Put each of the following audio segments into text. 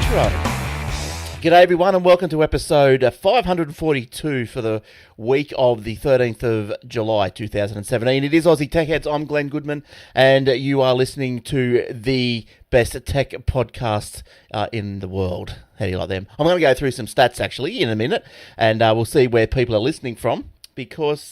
intro. G'day everyone and welcome to episode 542 for the week of the 13th of July 2017. It is Aussie Tech Heads. I'm Glenn Goodman and you are listening to the best tech podcast in the world. How do you like them? I'm going to go through some stats actually in a minute and we'll see where people are listening from because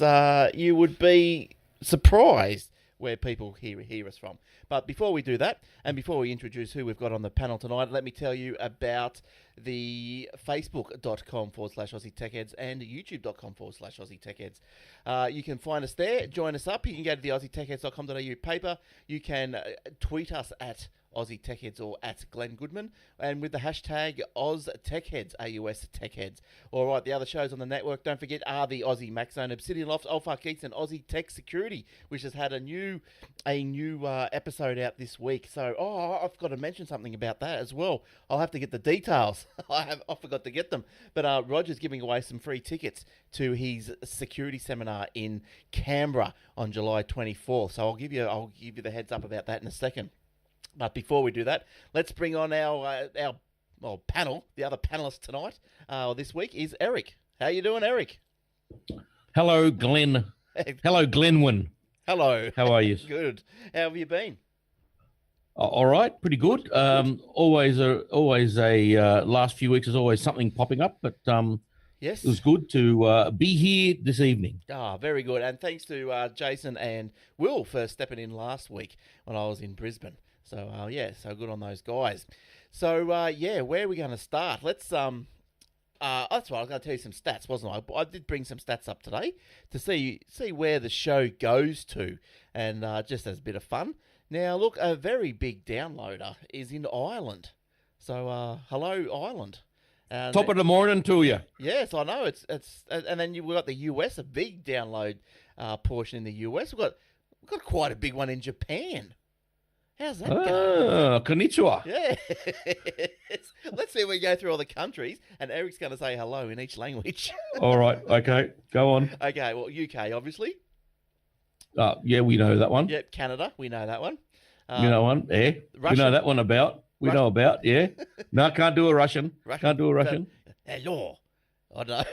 you would be surprised where people hear us from. But before we do that, and before we introduce who we've got on the panel tonight, let me tell you about the facebook.com/Aussie Tech Heads and youtube.com/Aussie Tech Heads. You can find us there, join us up. You can go to the aussietechheads.com.au paper. You can tweet us at Aussie Tech Heads or at Glenn Goodman, and with the hashtag OzTechHeads, AUS Tech Heads. All right, the other shows on the network, don't forget, are the Aussie Mac Zone, Obsidian Loft, Alpha Geeks, and Aussie Tech Security, which has had a new episode out this week. So, I've got to mention something about that as well. I'll have to get the details. I forgot to get them. But Roger's giving away some free tickets to his security seminar in Canberra on July 24th. So I'll give you the heads up about that in a second. But before we do that, let's bring on our panel. The other panelist tonight, this week, is Eric. How you doing, Eric? Hello, Glenn. Hello, Glenwyn. Hello. How are you? Good. How have you been? All right, pretty good. Always a last few weeks is always something popping up, but yes, it was good to be here this evening. Very good. And thanks to Jason and Will for stepping in last week when I was in Brisbane. So, so good on those guys. So, where are we going to start? Let's, that's right, I was going to tell you some stats, wasn't I? I did bring some stats up today to see where the show goes to, and just as a bit of fun. Now, look, a very big downloader is in Ireland. So, hello, Ireland. Top of the morning to you. Yes, I know. It's and then we've got the US, a big download portion in the US. We've got quite a big one in Japan. How's that going? Konnichiwa. Yeah. Let's see if we go through all the countries, and Eric's going to say hello in each language. All right. Okay. Go on. Okay. Well, UK, obviously. Yeah, we know that one. Yep. Canada, we know that one. You know one. Yeah. Russia. We know that one about. We know about. Yeah. No, can't do a Russian. Can't do a Russian. Hello. I don't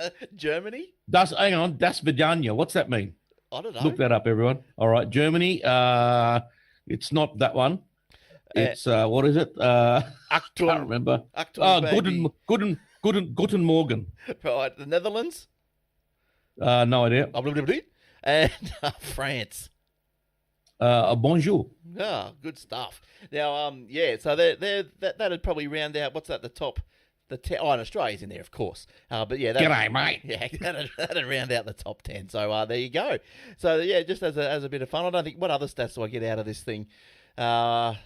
know. Germany. Hang on. Das Vidania. What's that mean? I don't know. Look that up, everyone. All right. Germany. It's not that one. It's what is it? I can't remember. Guten Morgen. Right, the Netherlands. No idea. And France. Bonjour. Good stuff. Now, so that'd probably round out. What's that? The top. And Australia's in there, of course. But yeah, g'day, mate. Yeah, that'd round out the top 10. So there you go. So yeah, just as a bit of fun. I don't think what other stats do I get out of this thing. What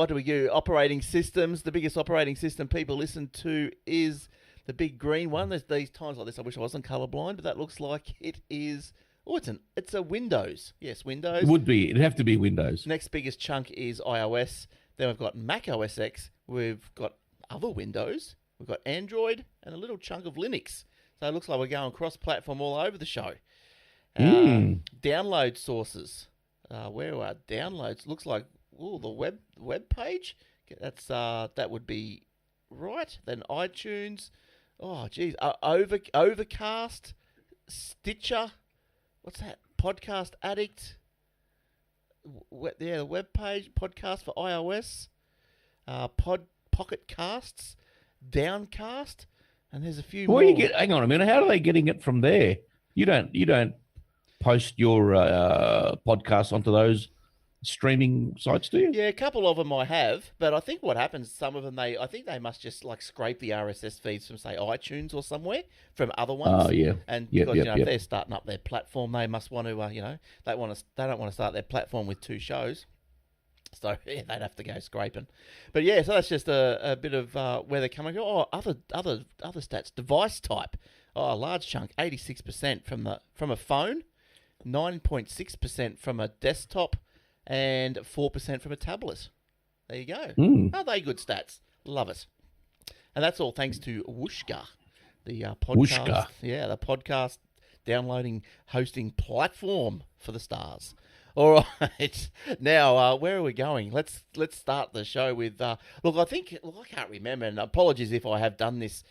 do we do? Operating systems. The biggest operating system people listen to is the big green one. There's these times like this. I wish I wasn't colorblind, but that looks like it is. Oh, it's a Windows. Yes, Windows. Would be. It'd have to be Windows. Next biggest chunk is iOS. Then we've got Mac OS X. We've got other Windows, we've got Android, and a little chunk of Linux. So it looks like we're going cross-platform all over the show. Download sources. Where are our downloads? Looks like the web page. That would be right. Then iTunes. Oh, geez. Overcast, Stitcher. What's that? Podcast Addict. The web page. Podcast for iOS. Pocket Casts, Downcast, and there's a few more. Hang on a minute. How are they getting it from there? You don't post your podcast onto those streaming sites, do you? Yeah, a couple of them I have, but I think what happens, some of them I think they must just like scrape the RSS feeds from say iTunes or somewhere from other ones. Oh yeah. And because if they're starting up their platform, they must want to they don't want to start their platform with two shows. So yeah, they'd have to go scraping, but yeah. So that's just a bit of where they're coming from. Oh, other stats. Device type. Oh, a large chunk, 86% from a phone, 9.6% from a desktop, and 4% from a tablet. There you go. Are they good stats? Love it. And that's all thanks to Whooshka, the podcast. Whooshka. Yeah, the podcast downloading hosting platform for the stars. All right. Now, where are we going? Let's start the show with. Look, I can't remember, and apologies if I have done this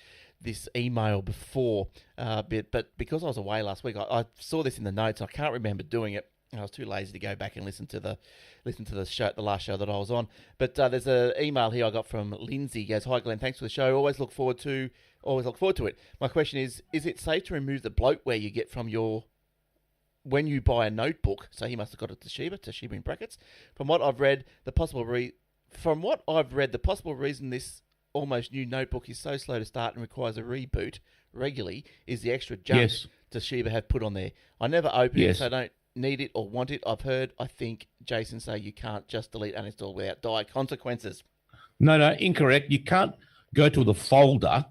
email before, but because I was away last week, I saw this in the notes. I can't remember doing it. I was too lazy to go back and listen to the show, the last show that I was on. But there's an email here I got from Lindsay. He goes, "Hi Glenn, thanks for the show. Always look forward to it. My question is it safe to remove the bloatware you get from when you buy a notebook?" So he must have got it Toshiba in brackets. From what I've read, the possible reason this almost new notebook is so slow to start and requires a reboot regularly is the extra junk Yes. Toshiba have put on there. I never open it, Yes. so I don't need it or want it. I think Jason say you can't just delete uninstall without dire consequences. No, incorrect. You can't go to the folder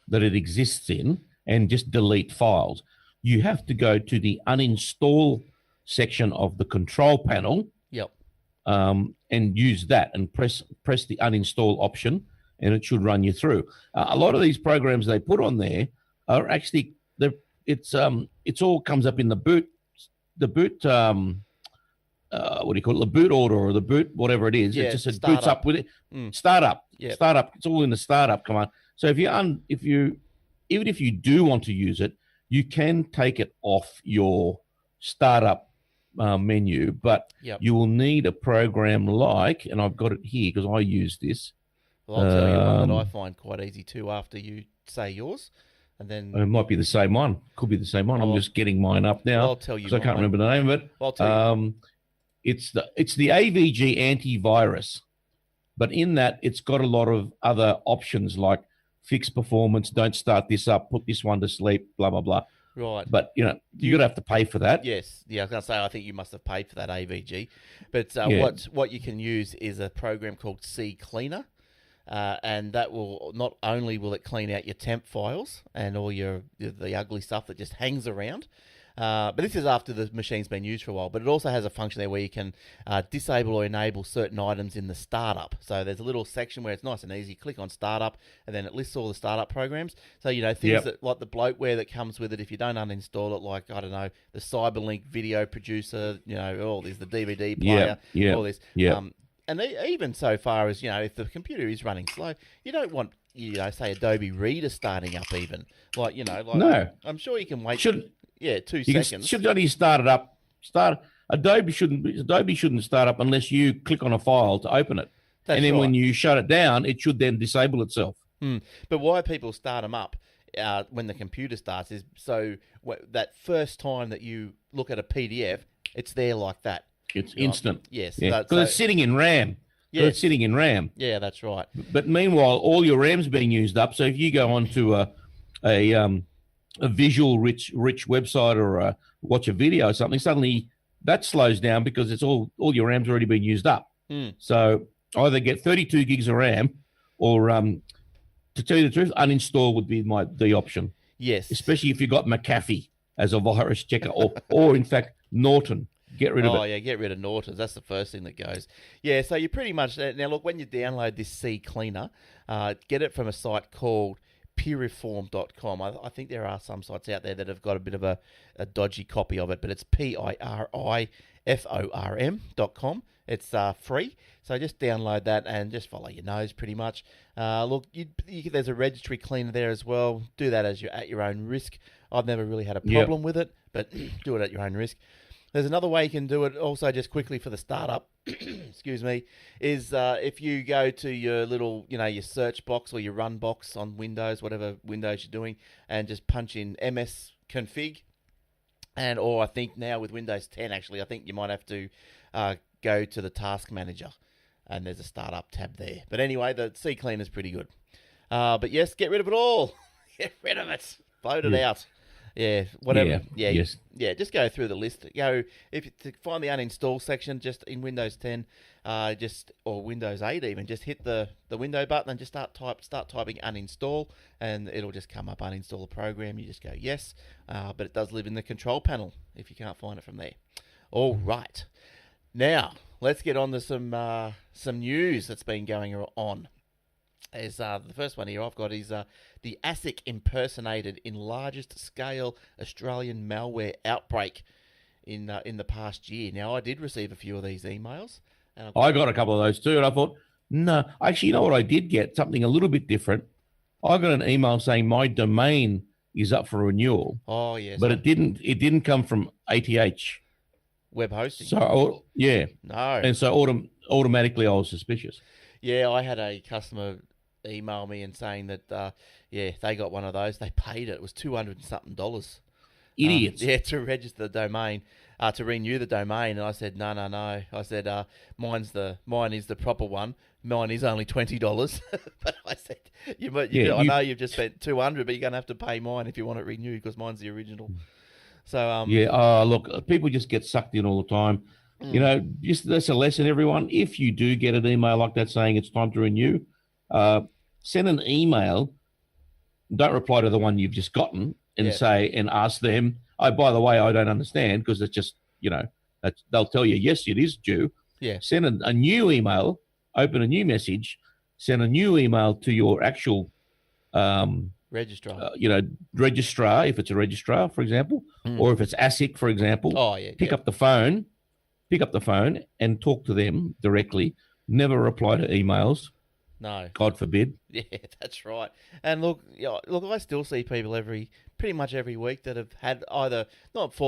that it exists in and just delete files. You have to go to the uninstall section of the control panel. Yep. And use that and press the uninstall option, and it should run you through. A lot of these programs they put on there are actually it's all comes up in the boot what do you call it, the boot order or the boot whatever it is. Yeah, it just boots up with it. Startup. It's all in the startup command. So even if you do want to use it, you can take it off your startup menu, but you will need a program like, and I've got it here because I use this. Well, I'll tell you one that I find quite easy too after you say yours. And then it might be the same one. Could be the same one. I'm just getting mine up now. I'll tell you. I can't remember the name of it. I'll tell you. It's the AVG antivirus, but in that it's got a lot of other options like fix performance, don't start this up, put this one to sleep, blah blah blah. Right. But you're gonna have to pay for that. Yes. Yeah, I was gonna say I think you must have paid for that AVG. But what you can use is a program called CCleaner. And that will not only will it clean out your temp files and all the ugly stuff that just hangs around, but this is after the machine's been used for a while. But it also has a function there where you can disable or enable certain items in the startup. So there's a little section where it's nice and easy. Click on startup, and then it lists all the startup programs. So things that like the bloatware that comes with it. If you don't uninstall it, like I don't know, the Cyberlink video producer, all this, the DVD player, all this. And even so far as, if the computer is running slow, you don't want, say Adobe Reader starting up even. No. I'm sure you can wait 2 seconds. Should only start it up. Adobe shouldn't start up unless you click on a file to open it. That's and then right. when you shut it down, it should then disable itself. But why people start them up when the computer starts is so that first time that you look at a PDF, it's there like that. It's instant. Yes. Because it's sitting in RAM. Yes. It's sitting in RAM. Yeah, that's right. But meanwhile, all your RAM's being used up. So if you go onto a visual rich website or watch a video or something, suddenly that slows down because it's all your RAM's already been used up. So either get 32 gigs of RAM or, to tell you the truth, uninstall would be the option. Yes. Especially if you've got McAfee as a virus checker or in fact, Norton. Get rid of it. Oh, yeah, get rid of Norton's. That's the first thing that goes. Yeah, so you pretty much... Now, look, when you download this CCleaner, get it from a site called piriform.com. I think there are some sites out there that have got a bit of a dodgy copy of it, but it's piriform.com. It's free, so just download that and just follow your nose pretty much. Look, there's a registry cleaner there as well. Do that at your own risk. I've never really had a problem with it, but do it at your own risk. There's another way you can do it also just quickly for the startup, excuse me, is if you go to your little, your search box or your run box on Windows, whatever Windows you're doing, and just punch in msconfig. Or I think now with Windows 10, actually, I think you might have to go to the task manager and there's a startup tab there. But anyway, the CCleaner is pretty good. But yes, get rid of it all. Get rid of it. Vote it out. Yeah, whatever. Just go through the list. To find the uninstall section, just in Windows 10, or Windows 8 even, just hit the window button and just start typing uninstall, and it'll just come up uninstall a program. You just go yes, but it does live in the control panel if you can't find it from there. All right, now let's get on to some news that's been going on. The first one here I've got is the ASIC impersonated in largest scale Australian malware outbreak. in the past year. Now, I did receive a few of these emails. And I got a couple of those too, and I thought, no, actually, you know what I did get? Something a little bit different. I got an email saying my domain is up for renewal. Oh, yes. But it didn't come from ATH. Web hosting. So, yeah. No. And so automatically I was suspicious. Yeah, I had a customer email me and saying that, they got one of those. They paid it. It was $200 and something. Idiots. To register the domain, to renew the domain. And I said, no. I said, mine is the proper one. Mine is only $20. But I said, I know you've just spent $200, but you're going to have to pay mine if you want it renewed because mine's the original. So look, people just get sucked in all the time. Just that's a lesson, everyone. If you do get an email like that saying it's time to renew, send an email. Don't reply to the one you've just gotten and and ask them, oh, by the way, I don't understand, because it's just, they'll tell you, yes, it is due. Yeah. Send a new email, open a new message, send a new email to your actual registrar. Registrar, if it's a registrar, for example, or if it's ASIC, for example. Oh, yeah. Pick up the phone and talk to them directly. Never reply to emails. No. God forbid. Yeah, that's right. And look, I still see people pretty much every week that have had either not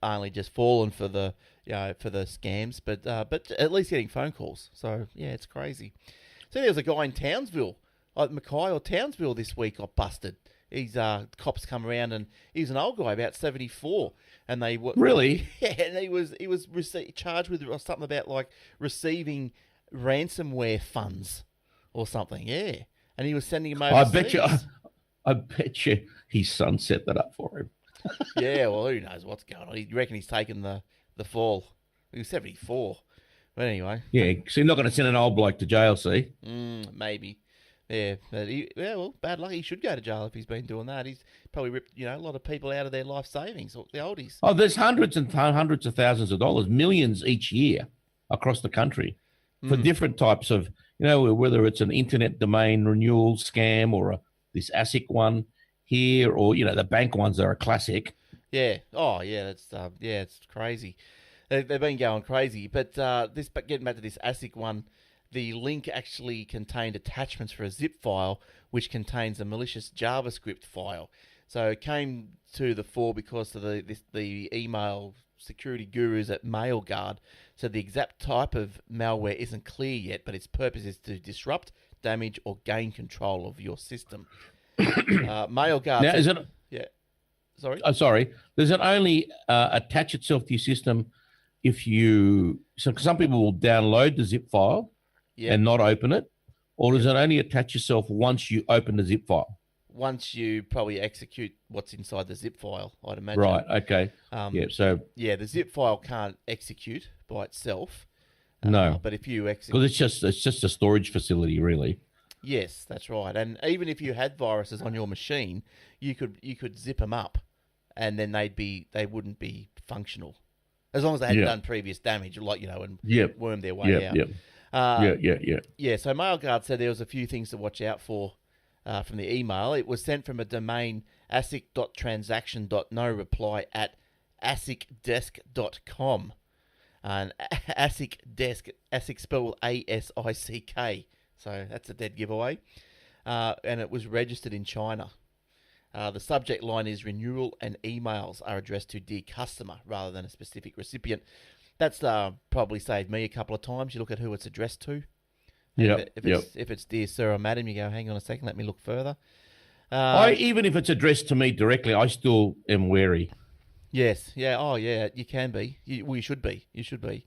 only just fallen for the scams, but at least getting phone calls. So yeah, it's crazy. So there was a guy in Townsville, Mackay or Townsville, this week got busted. He's cops come around, and he's an old guy, about 74, and they were really, and he was charged with something about like receiving ransomware funds or something, yeah. And he was sending him overseas. I bet you his son set that up for him. Yeah, well, who knows what's going on? You reckon he's taken the fall? He was 74. But anyway. Yeah, so you're not going to send an old bloke to jail, see? Maybe. Yeah, but bad luck. He should go to jail if he's been doing that. He's probably ripped, a lot of people out of their life savings, the oldies. Oh, there's hundreds and hundreds of thousands of dollars, millions each year across the country for different types of, whether it's an internet domain renewal scam or this ASIC one here, or, the bank ones are a classic. Yeah. Oh, yeah. It's crazy. They've been going crazy. But getting back to this ASIC one, the link actually contained attachments for a zip file, which contains a malicious JavaScript file. So it came to the fore because of the email security gurus at MailGuard said the exact type of malware isn't clear yet, but its purpose is to disrupt, damage, or gain control of your system. MailGuard. Now, is it? Yeah. Sorry. Oh, sorry. Does it only attach itself to your system if you? So some people will download the zip file and not open it, or does it only attach yourself once you open the zip file? Once you probably execute what's inside the zip file, I'd imagine. Right. Okay. The zip file can't execute by itself. No. But if you execute, because it's just a storage facility, really. Yes, that's right. And even if you had viruses on your machine, you could zip them up, and then they wouldn't be functional, as long as they hadn't done previous damage, and wormed their way out. Yeah. So MailGuard said there was a few things to watch out for from the email. It was sent from a domain asic.transaction.no reply at asicdesk.com. And ASIC desk, ASIC spelled ASICK. So that's a dead giveaway. And it was registered in China. The subject line is renewal, and emails are addressed to dear customer rather than a specific recipient. That's probably saved me a couple of times. You look at who it's addressed to. If it's dear sir or madam, you go, hang on a second, let me look further. Even if it's addressed to me directly, I still am wary. Yes. Yeah. Oh, yeah. You can be. You should be. You should be.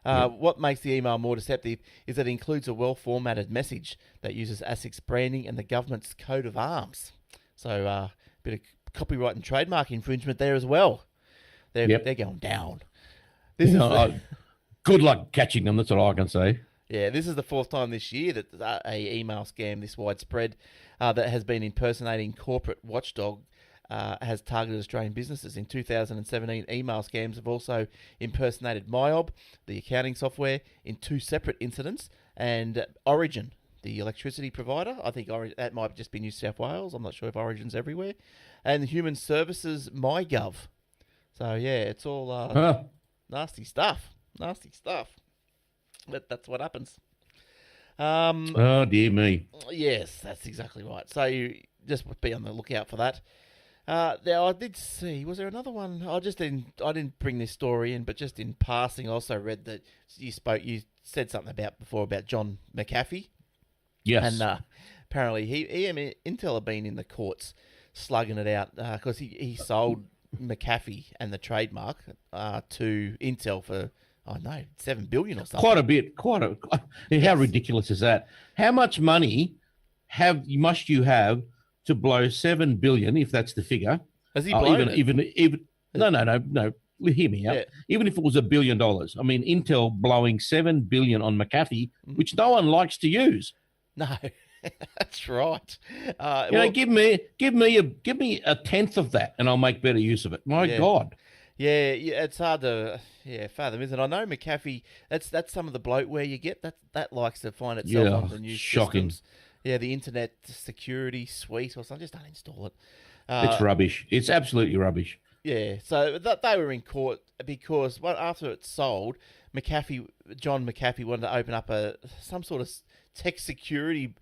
What makes the email more deceptive is that it includes a well-formatted message that uses ASIC's branding and the government's coat of arms. So a bit of copyright and trademark infringement there as well. They're going down. Good luck catching them. That's what I can say. Yeah, this is the fourth time this year that a email scam this widespread that has been impersonating corporate watchdog has targeted Australian businesses. In 2017, email scams have also impersonated MyOb, the accounting software, in two separate incidents, and Origin, the electricity provider. I think that might just be New South Wales. I'm not sure if Origin's everywhere. And Human Services MyGov. So yeah, it's all Huh. nasty stuff. Nasty stuff. But that's what happens. Um, Oh, dear me. yes, that's exactly right. So you just be on the lookout for that. Now I did see. Was there another one? I didn't bring this story in, but just in passing, I also read that you said something before about John McAfee. Yes. And apparently Intel have been in the courts slugging it out because he sold McAfee and the trademark to Intel for, I don't know, $7 billion or something. Quite a bit. How ridiculous is that? How much money must you have to blow $7 billion, if that's the figure? Has he blown it? Even no. Hear me out. Yeah. Even if it was $1 billion, I mean, Intel blowing $7 billion on McAfee, which no one likes to use. No, that's right. Give me a tenth of that, and I'll make better use of it. My God. Yeah, it's hard to fathom, isn't it? I know McAfee. That's some of the bloatware you get. That likes to find itself on the new systems. Yeah, the Internet Security Suite or something. Just don't install it. It's rubbish. It's absolutely rubbish. Yeah, so they were in court because after it's sold, John McAfee wanted to open up some sort of tech security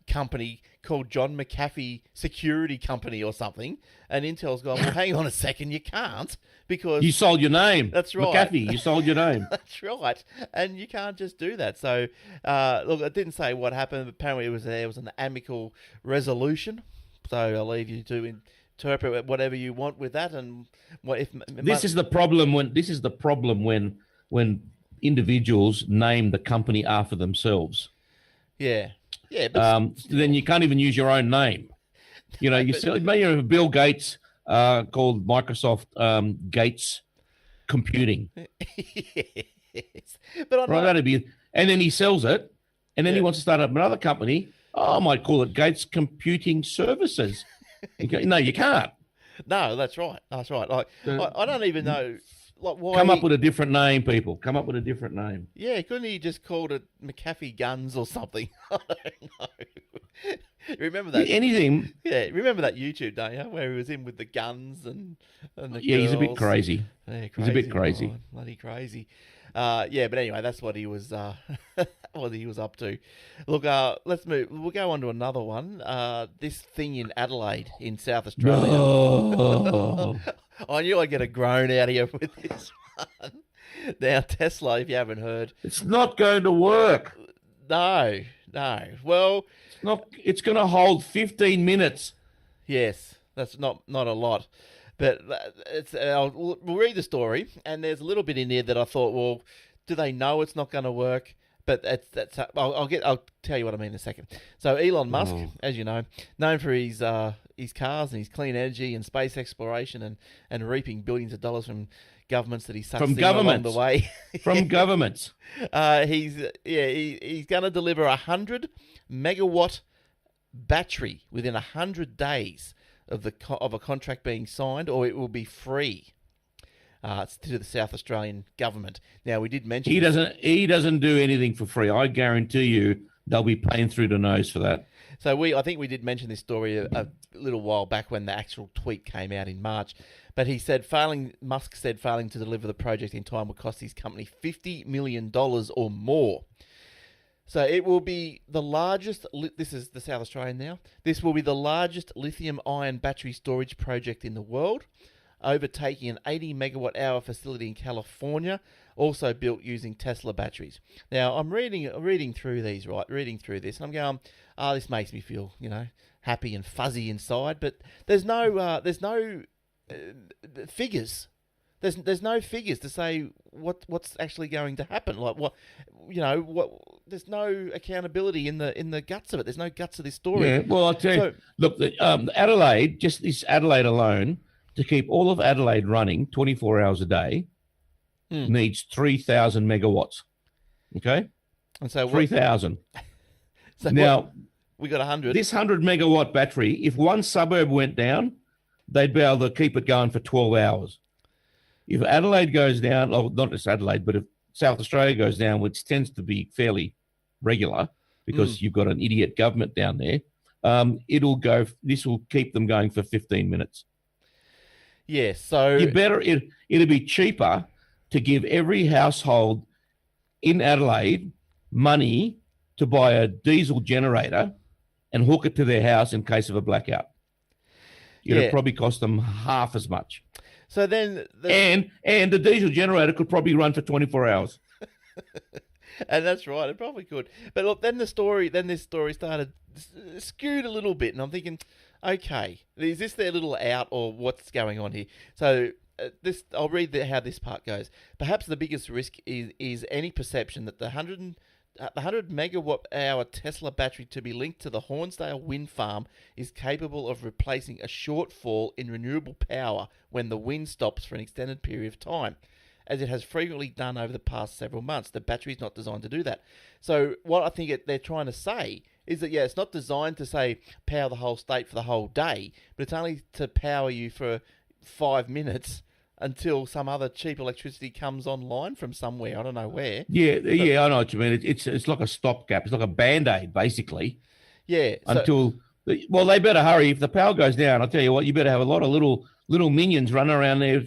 company called John McAfee Security Company or something, and Intel's gone, well, hang on a second, you can't, because you sold your name. That's right. McAfee, you sold your name. That's right, and you can't just do that. So, look, it didn't say what happened, but apparently there was an amicable resolution, so I'll leave you to interpret whatever you want with that. And what if this is the problem when individuals name the company after themselves. Yeah. But then you can't even use your own name. You may have Bill Gates called Microsoft Gates Computing. Yes. But that'd be, and then he sells it, and then he wants to start up another company. I might call it Gates Computing Services. No, you can't. No, that's right. That's right. Like, I don't even know. Like, why come up with a different name, people. Come up with a different name. Yeah, couldn't he just called it McAfee Guns or something? I don't know. Remember that? Anything. Yeah, remember that YouTube, don't you? Where he was in with the guns and the girls. He's a bit crazy. Yeah, he's a bit crazy. Oh, bloody crazy. But anyway, that's what he was what he was up to. Look, let's move. We'll go on to another one. This thing in Adelaide in South Australia. No. I knew I'd get a groan out of you with this one. Now, Tesla, if you haven't heard, it's not going to work. No. Well, it's going to hold 15 minutes. Yes, that's not a lot. But we'll read the story, and there's a little bit in there that I thought, well, do they know it's not going to work? But I'll tell you what I mean in a second. So Elon Musk, as you know, known for his cars and his clean energy and space exploration and reaping billions of dollars from governments that he sucks in along the way. From governments. He's going to deliver 100 megawatt battery within 100 days of a contract being signed, or it will be free. To the South Australian government. Now, we did mention he doesn't do anything for free. I guarantee you they'll be paying through the nose for that. So I think we did mention this story a little while back when the actual tweet came out in March. But Musk said failing to deliver the project in time would cost his company $50 million or more. So it will be the largest, this is the South Australian now, this will be the largest lithium-ion battery storage project in the world, overtaking an 80 megawatt hour facility in California, also built using Tesla batteries. Now, I'm reading through these, right? Reading through this, and I'm going, this makes me feel, happy and fuzzy inside. But there's no figures. There's no figures to say what's actually going to happen. Like what. There's no accountability in the guts of it. There's no guts of this story. Yeah. Well, I'll tell you. Look, Adelaide, just this Adelaide alone, to keep all of Adelaide running 24 hours a day, needs 3,000 megawatts. Okay? And so 3,000. So now, we got 100. This 100 megawatt battery, if one suburb went down, they'd be able to keep it going for 12 hours. If Adelaide goes down, not just Adelaide, but if South Australia goes down, which tends to be fairly regular because you've got an idiot government down there, this will keep them going for 15 minutes. Yeah, so It'd be cheaper to give every household in Adelaide money to buy a diesel generator and hook it to their house in case of a blackout. It'd probably cost them half as much. So then, and the diesel generator could probably run for 24 hours. And that's right, it probably could. But look, then this story started skewed a little bit, and I'm thinking, okay, is this their little out or what's going on here? So I'll read how this part goes. Perhaps the biggest risk is any perception that the 100 megawatt hour Tesla battery to be linked to the Hornsdale wind farm is capable of replacing a shortfall in renewable power when the wind stops for an extended period of time, as it has frequently done over the past several months. The battery is not designed to do that. So what I think they're trying to say is that, it's not designed to, say, power the whole state for the whole day, but it's only to power you for 5 minutes until some other cheap electricity comes online from somewhere. I don't know where. Yeah, I know what you mean. It's like a stopgap. It's like a Band-Aid, basically. Yeah. Well, they better hurry. If the power goes down, I'll tell you what, you better have a lot of little minions running around there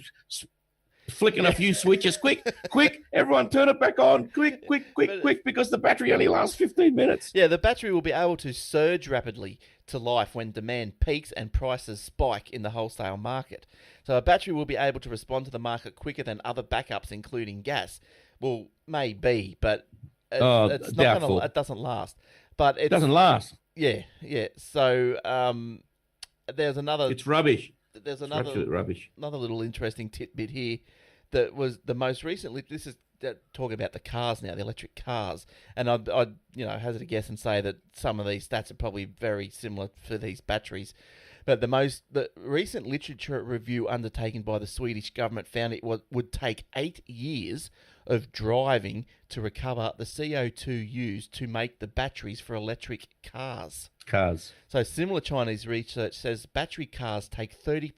flicking a few switches. Quick, everyone turn it back on. Quick, because the battery only lasts 15 minutes. Yeah, the battery will be able to surge rapidly to life when demand peaks and prices spike in the wholesale market. So a battery will be able to respond to the market quicker than other backups, including gas. Well, maybe, but it's not gonna, it doesn't last. But it doesn't last. Yeah. So there's another... It's rubbish. There's absolute rubbish. Another little interesting tidbit here that was the most recently. This is talking about the cars now, the electric cars, and I'd hazard a guess and say that some of these stats are probably very similar for these batteries. But the recent literature review undertaken by the Swedish government found it would take 8 years of driving to recover the CO2 used to make the batteries for electric cars. So similar Chinese research says battery cars take 30%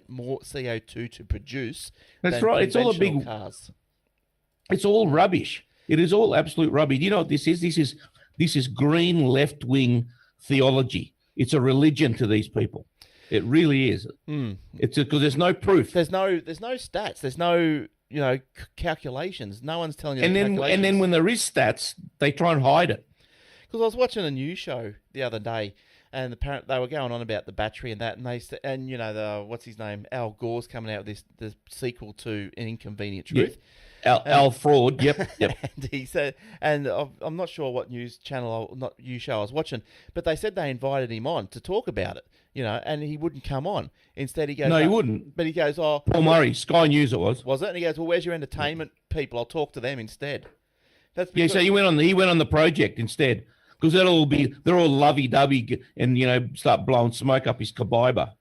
more CO2 to produce. That's right. It's all cars. It's all rubbish. It is all absolute rubbish. You know what this is? This is green left-wing theology. It's a religion to these people. It really is. It's because there's no proof. There's no stats. There's no calculations. No one's telling you. And then when there is stats, they try and hide it. Because I was watching a news show the other day, and they were going on about the battery and that, and what's his name, Al Gore's coming out with the sequel to An Inconvenient Truth. Yeah. Al Fraud. Yep. And he said, and I'm not sure what news channel, not news show I was watching, but they said they invited him on to talk about it, and he wouldn't come on. Instead, he goes, no, he wouldn't. But he goes, Paul Murray, Sky News, it was. Was it? And he goes, well, where's your entertainment people? I'll talk to them instead. That's because, so he went on the project instead. Because they're all lovey-dovey and, start blowing smoke up his kabiba.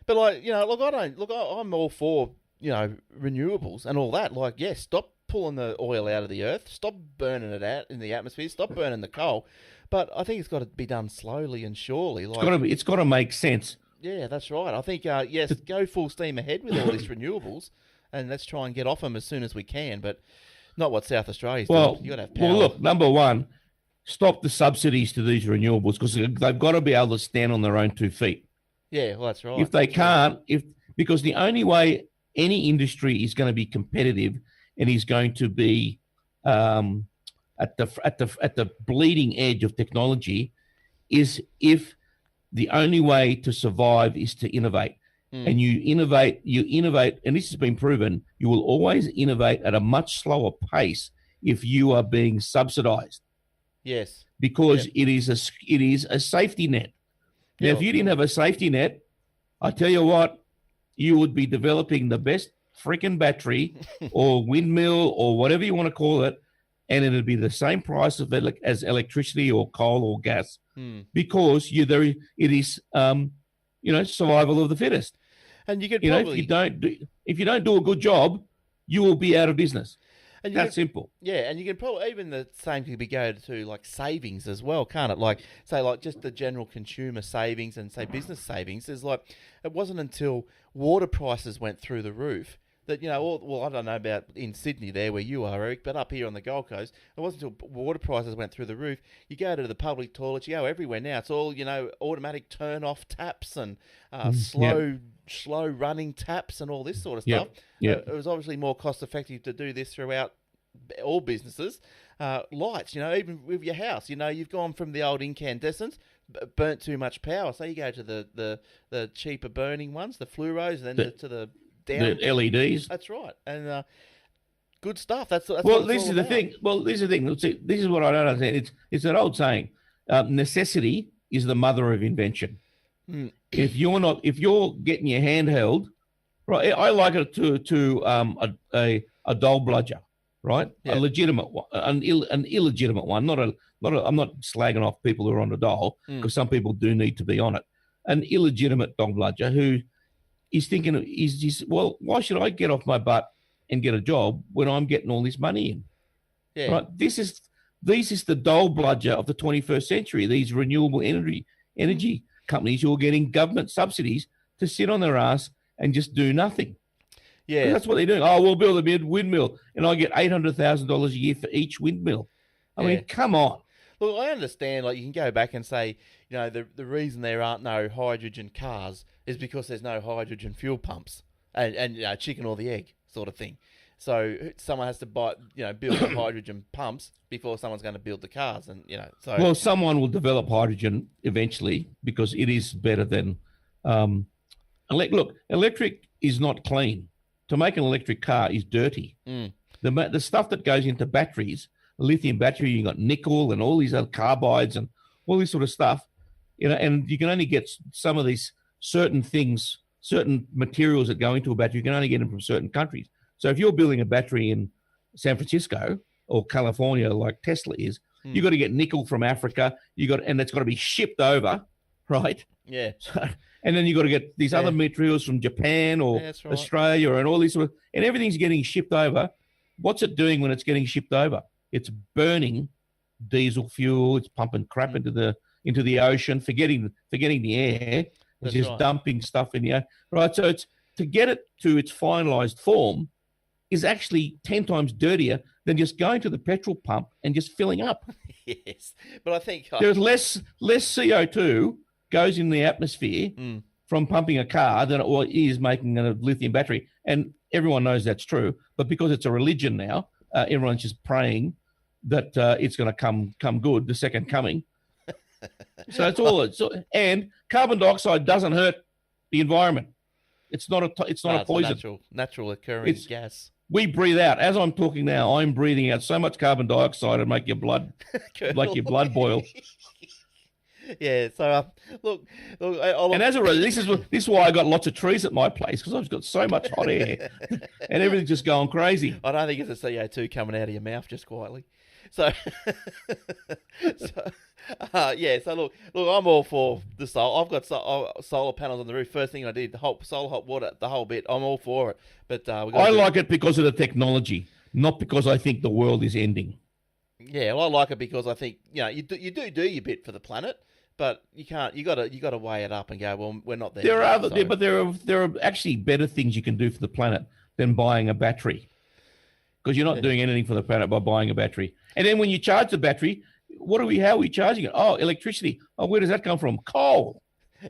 But I'm all for, renewables and all that. Stop pulling the oil out of the earth. Stop burning it out in the atmosphere. Stop burning the coal. But I think it's got to be done slowly and surely. It's got to make sense. Yeah, that's right. I think, yes, go full steam ahead with all these renewables and let's try and get off them as soon as we can. But not what South Australia's doing. You got to have power. Well, look, number one, stop the subsidies to these renewables because they've got to be able to stand on their own 2 feet. Yeah, well, that's right. If they can't, because the only way any industry is going to be competitive and is going to be at the bleeding edge of technology is if the only way to survive is to innovate. And you innovate, and this has been proven, you will always innovate at a much slower pace if you are being subsidized. Yes. Because it is a safety net. Now, if you didn't have a safety net, I tell you what, you would be developing the best freaking battery or windmill or whatever you want to call it, and it'd be the same price as electricity or coal or gas because it is survival of the fittest. And you could probably if you don't do a good job, you will be out of business. And that's simple. Yeah, and you can probably even the same could be go to savings as well, can't it? Just the general consumer savings and say business savings is it wasn't until water prices went through the roof that, well, I don't know about in Sydney there where you are, Eric, but up here on the Gold Coast, it wasn't until water prices went through the roof. You go to the public toilets, you go everywhere now. It's all, automatic turn-off taps and slow running taps and all this sort of stuff. It was obviously more cost-effective to do this throughout all businesses. Lights, even with your house, you've gone from the old incandescents, burnt too much power, so you go to the cheaper burning ones, the fluoros, and then to the down the LEDs. That's right, and good stuff. That's well. This is the thing. Well, this is the thing. See, this is what I don't understand. It's that old saying: necessity is the mother of invention. If you're getting your hand held, right? I like it to a doll bludger, right? A legitimate one, an illegitimate one. I'm not slagging off people who are on the dole, because some people do need to be on it. An illegitimate doll bludger who is thinking, well, why should I get off my butt and get a job when I'm getting all this money in? Yeah. Right? This is the doll bludger of the 21st century. These renewable energy companies who are getting government subsidies to sit on their ass and just do nothing. Yeah, that's what they're doing. Oh, we'll build a windmill, and I get $800,000 a year for each windmill. I mean, come on. Look, I understand. Like, you can go back and say, the reason there aren't no hydrogen cars is because there's no hydrogen fuel pumps, and chicken or the egg sort of thing. So someone has to build the hydrogen pumps before someone's going to build the cars, and so. Well, someone will develop hydrogen eventually because it is better than. Look, electric is not clean. To make an electric car is dirty. The stuff that goes into batteries, lithium battery, you got nickel and all these other carbides and all this sort of stuff, and you can only get some of these certain things, certain materials that go into a battery. You can only get them from certain countries. So if you're building a battery in San Francisco or California, like Tesla is, you got to get nickel from Africa. And it's got to be shipped over, right? Yeah. So, and then you got to get these other materials from Japan or Australia and all these sort of, and everything's getting shipped over. What's it doing when it's getting shipped over? It's burning diesel fuel. It's pumping crap into the ocean, forgetting the air. It's just dumping stuff in the air. Right. So it's to get it to its finalized form is actually 10 times dirtier than just going to the petrol pump and just filling up. Yes. But I think there's less CO2 goes in the atmosphere from pumping a car than it is making a lithium battery. And everyone knows that's true. But because it's a religion now, everyone's just praying that it's going to come good, the second coming. So that's all. And carbon dioxide doesn't hurt the environment. It's not a poison. Natural occurring gas. We breathe out. As I'm talking now, I'm breathing out so much carbon dioxide it'll make your blood boil. Yeah. So look. And as a result, this is why I got lots of trees at my place, because I've got so much hot air, and everything's just going crazy. I don't think it's the CO2 coming out of your mouth just quietly. So, So look, I'm all for the solar. I've got solar panels on the roof. First thing I did, the whole solar hot water, the whole bit. I'm all for it. But I like it because of the technology, not because I think the world is ending. Yeah, well, I like it because I think you do your bit for the planet, but you can't. You got to weigh it up and go. Well, we're not there. There are actually better things you can do for the planet than buying a battery, because you're not doing anything for the planet by buying a battery. And then when you charge the battery, how are we charging it? Oh, electricity. Oh, where does that come from? Coal.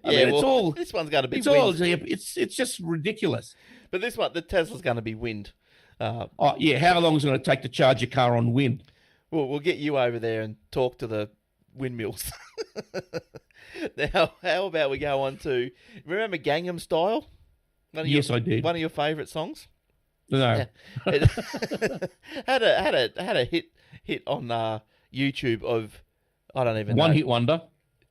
This one's going to be wind. It's just ridiculous. But this one, the Tesla's going to be wind. How long is it going to take to charge your car on wind? We'll get you over there and talk to the windmills. Now, how about we go on to, remember Gangnam Style? Yes, I did. One of your favourite songs? No. had a hit on YouTube of, I don't even know. One hit wonder.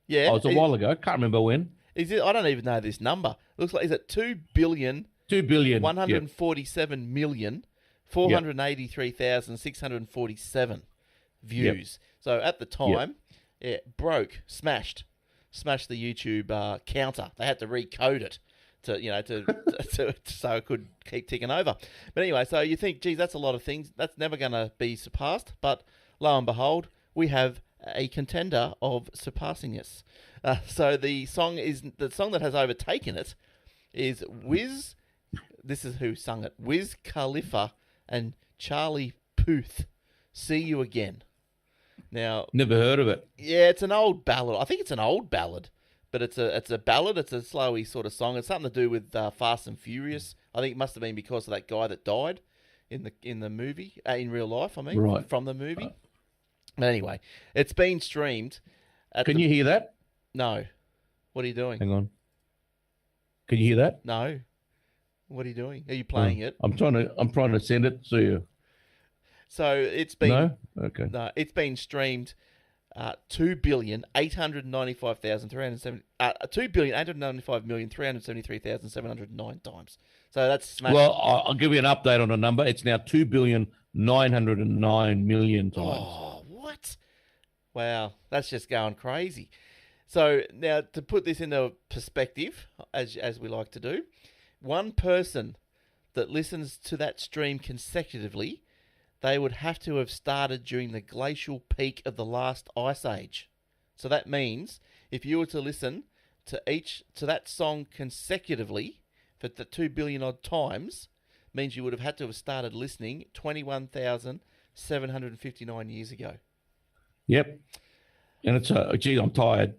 Yeah. Oh, it's a while ago. Can't remember when. Is it? I don't even know this number. Looks like, is it 2 billion? 2 billion. 147 million 483,647 views. Yep. So at the time, it broke, smashed the YouTube counter. They had to recode it to so it could keep ticking over. But anyway, so you think, geez, that's a lot of things. That's never going to be surpassed. But lo and behold, we have a contender of surpassing us. So the song that has overtaken it is Wiz This is who sung it. Wiz Khalifa and Charlie Puth. See You Again. Now, Never heard of it. yeah, it's an old ballad. I think it's an old ballad, but it's a ballad. It's a slowy sort of song. It's something to do with Fast and Furious. I think it must have been because of that guy that died in the movie, in real life. I mean, Right. from the movie. But anyway, it's been streamed. Can you hear that? No. What are you doing? Hang on. Can you hear that? No. What are you doing? Are you playing it? I'm trying to send it to you. So it's been No? Okay. No, it's been streamed 2,895,370 2,895,373,709 times. So that's smashed. Well, I'll give you an update on the number. It's now 2,909,000,000 times. Oh, what? Wow, that's just going crazy. So now to put this into perspective, as we like to do, one person that listens to that stream consecutively, they would have to have started during the glacial peak of the last ice age. So that means if you were to listen to that song consecutively for the 2 billion odd times, means you would have had to have started listening 21,759 years ago. Yep. And it's gee, I'm tired.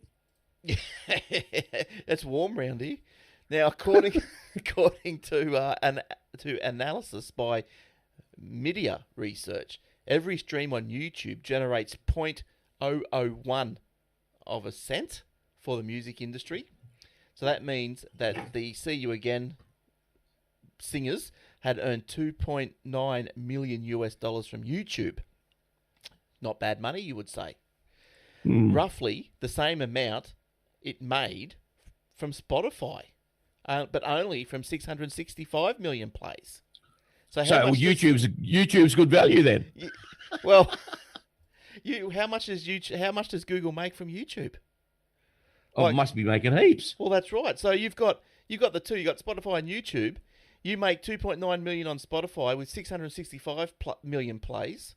It's warm round here. Now, according to analysis by Media Research, every stream on YouTube generates 0.001 of a cent for the music industry. So that means that the See You Again singers had earned $2.9 million from YouTube. Not bad money, you would say. Roughly the same amount it made from Spotify, but only from 665 million plays. So YouTube's good value then. Well, how much does Google make from YouTube? Oh, it must be making heaps. Well, that's right. So you've got the two. You got Spotify and YouTube. You make 2.9 million on Spotify with 665 million plays,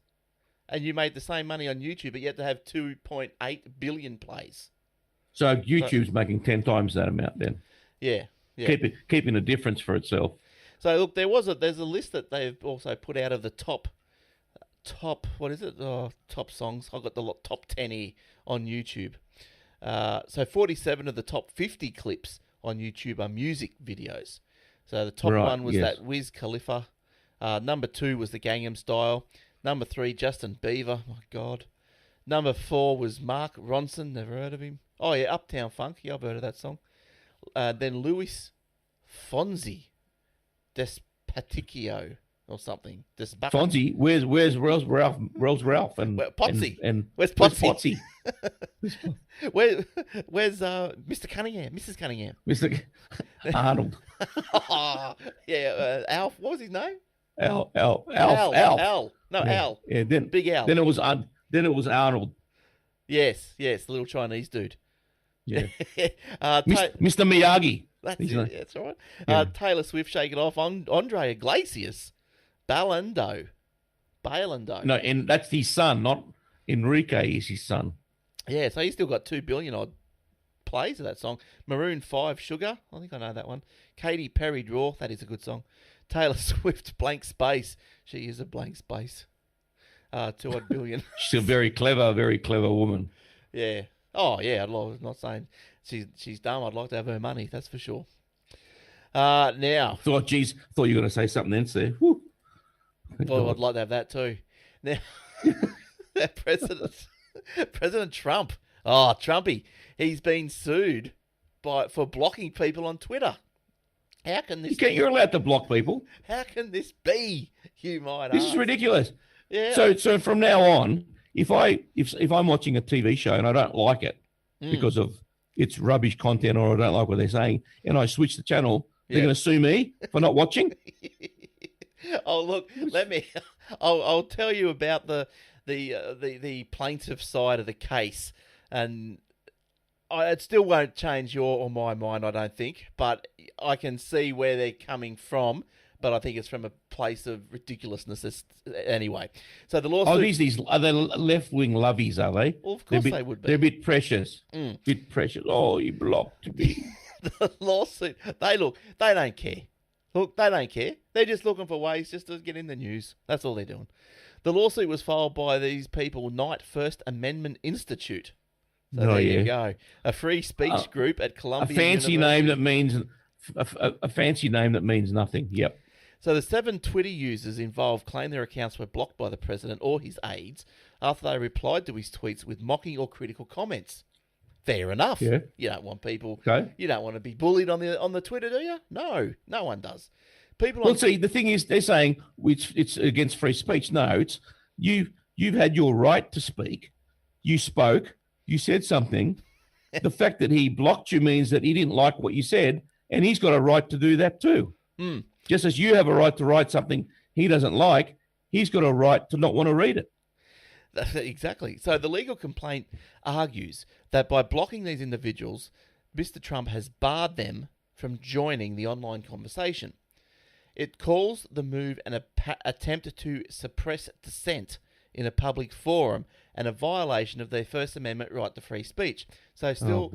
and you made the same money on YouTube, but you had to have 2.8 billion plays. So YouTube's making 10 times that amount then. Yeah. Keeping a difference for itself. So look, there's a list that they've also put out of the top what is it? Oh, top songs. I've got the top 10 here on YouTube. So 47 of the top 50 clips on YouTube are music videos. So the top one was that Wiz Khalifa. Number 2 was the Gangnam Style. Number 3, Justin Bieber. My God. Number 4 was Mark Ronson. Never heard of him. Oh yeah, Uptown Funk. Yeah, I've heard of that song. Then Luis Fonsi. Despacito or something. Fonzie, where's Ralph? And Potsy. And where's Potsy? Where's Mr. Cunningham? Mrs. Cunningham. Mr. Arnold. Alf. What was his name? Al. No, Yeah. Al. Yeah. Big Al. Then it was Arnold. Yes, the little Chinese dude. Yeah. Mr. Miyagi. That's it. That's all right. Yeah. Taylor Swift, Shake It Off. Andre Iglesias, Bailando. No, and that's his son, not Enrique is his son. Yeah, so he's still got 2 billion odd plays of that song. Maroon 5, Sugar. I think I know that one. Katy Perry, Draw. That is a good song. Taylor Swift, Blank Space. She is a blank space. 2 odd billion. She's a very clever woman. Yeah. Oh, yeah. I'm not saying she's dumb. I'd like to have her money. That's for sure. Now. Thought you were going to say something else there. Whew. Well, I'd like to have that too. Now, President Trump. Oh, Trumpy. He's been sued for blocking people on Twitter. How can this? You're allowed to block people. How can this be? You might. This is ridiculous. Yeah. So from now on, if I'm watching a TV show and I don't like it because of its rubbish content or I don't like what they're saying, and I switch the channel, they're going to sue me for not watching. Oh look, I'll tell you about the plaintiff side of the case, and it still won't change your or my mind, I don't think, but I can see where they're coming from. But I think it's from a place of ridiculousness anyway. So the lawsuit... Oh, are they left-wing lovies, are they? Well, of course they would be. They're a bit precious. Bit precious. Oh, you blocked me. The lawsuit... They don't care. Look, they don't care. They're just looking for ways just to get in the news. That's all they're doing. The lawsuit was filed by these people, Knight First Amendment Institute. So there you go. A free speech group at Columbia University. A fancy name that means nothing. Yep. So the 7 Twitter users involved claim their accounts were blocked by the president or his aides after they replied to his tweets with mocking or critical comments. Fair enough. Yeah. You don't want people. Okay. You don't want to be bullied on the Twitter, do you? No one does. See, the thing is, they're saying it's against free speech. No, it's you've had your right to speak. You spoke. You said something. The fact that he blocked you means that he didn't like what you said, and he's got a right to do that too. Just as you have a right to write something he doesn't like, he's got a right to not want to read it. Exactly. So the legal complaint argues that by blocking these individuals, Mr. Trump has barred them from joining the online conversation. It calls the move an attempt to suppress dissent in a public forum and a violation of their First Amendment right to free speech. So so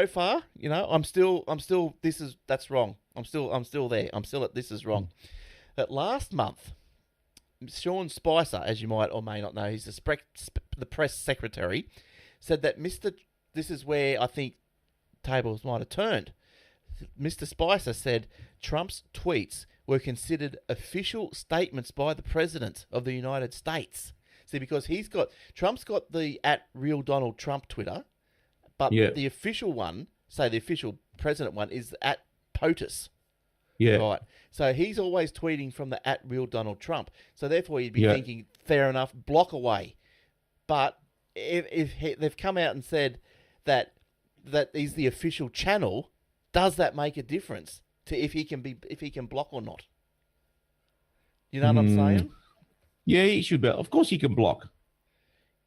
far, I'm still that's wrong. I'm still there. I'm still at this is wrong. But last month, Sean Spicer, as you might or may not know, he's the press secretary, said that this is where I think tables might have turned. Mr. Spicer said Trump's tweets were considered official statements by the President of the United States. See, because Trump's got the @RealDonaldTrump Twitter, but the official one, say the official president one, is @POTUS. Yeah. Right. So he's always tweeting from the @RealDonaldTrump. So therefore you'd be thinking, fair enough, block away. But if they've come out and said that is the official channel, does that make a difference to if he can block or not? You know what I'm saying? Yeah, he should be. Of course he can block.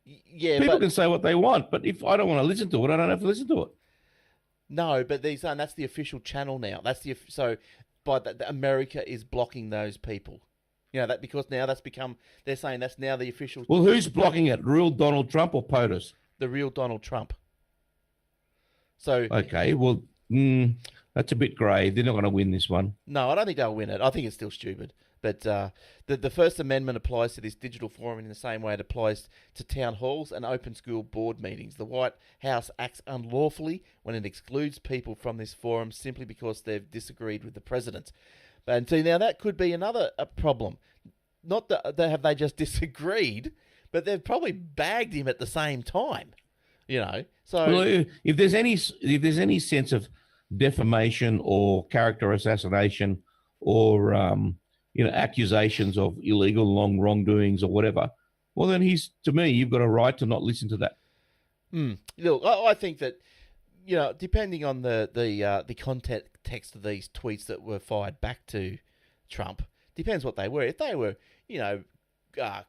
Yeah, people can say what they want, but if I don't want to listen to it, I don't have to listen to it. No, but they're saying that's the official channel now. America is blocking those people. That because now they're saying that's now the official. Well, who's blocking it? Real Donald Trump or POTUS? The real Donald Trump. So okay, well, that's a bit grey. They're not going to win this one. No, I don't think they'll win it. I think it's still stupid. But the First Amendment applies to this digital forum in the same way it applies to town halls and open school board meetings. The White House acts unlawfully when it excludes people from this forum simply because they've disagreed with the president. And see, now that could be another problem. Not that they just disagreed, but they've probably bagged him at the same time. So if there's any sense of defamation or character assassination or accusations of illegal wrongdoings or whatever, well then to me you've got a right to not listen to that. Look, I think that depending on the context of these tweets that were fired back to Trump, depends what they were. If they were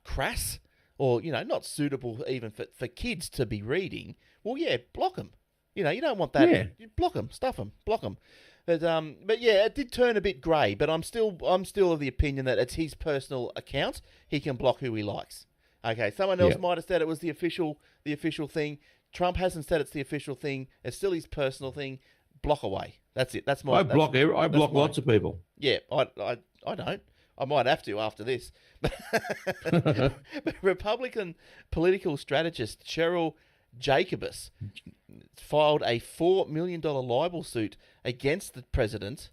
crass or not suitable even for kids to be reading, well block them. You don't want that. Yeah. You block them, stuff them, block them. But yeah, it did turn a bit grey. But I'm still of the opinion that it's his personal account. He can block who he likes. Okay, someone else might have said it was the official thing. Trump hasn't said it's the official thing. It's still his personal thing. Block away. That's it. I block lots of people. Yeah, I don't. I might have to after this. But Republican political strategist Cheryl Jacobus filed a $4 million libel suit against the president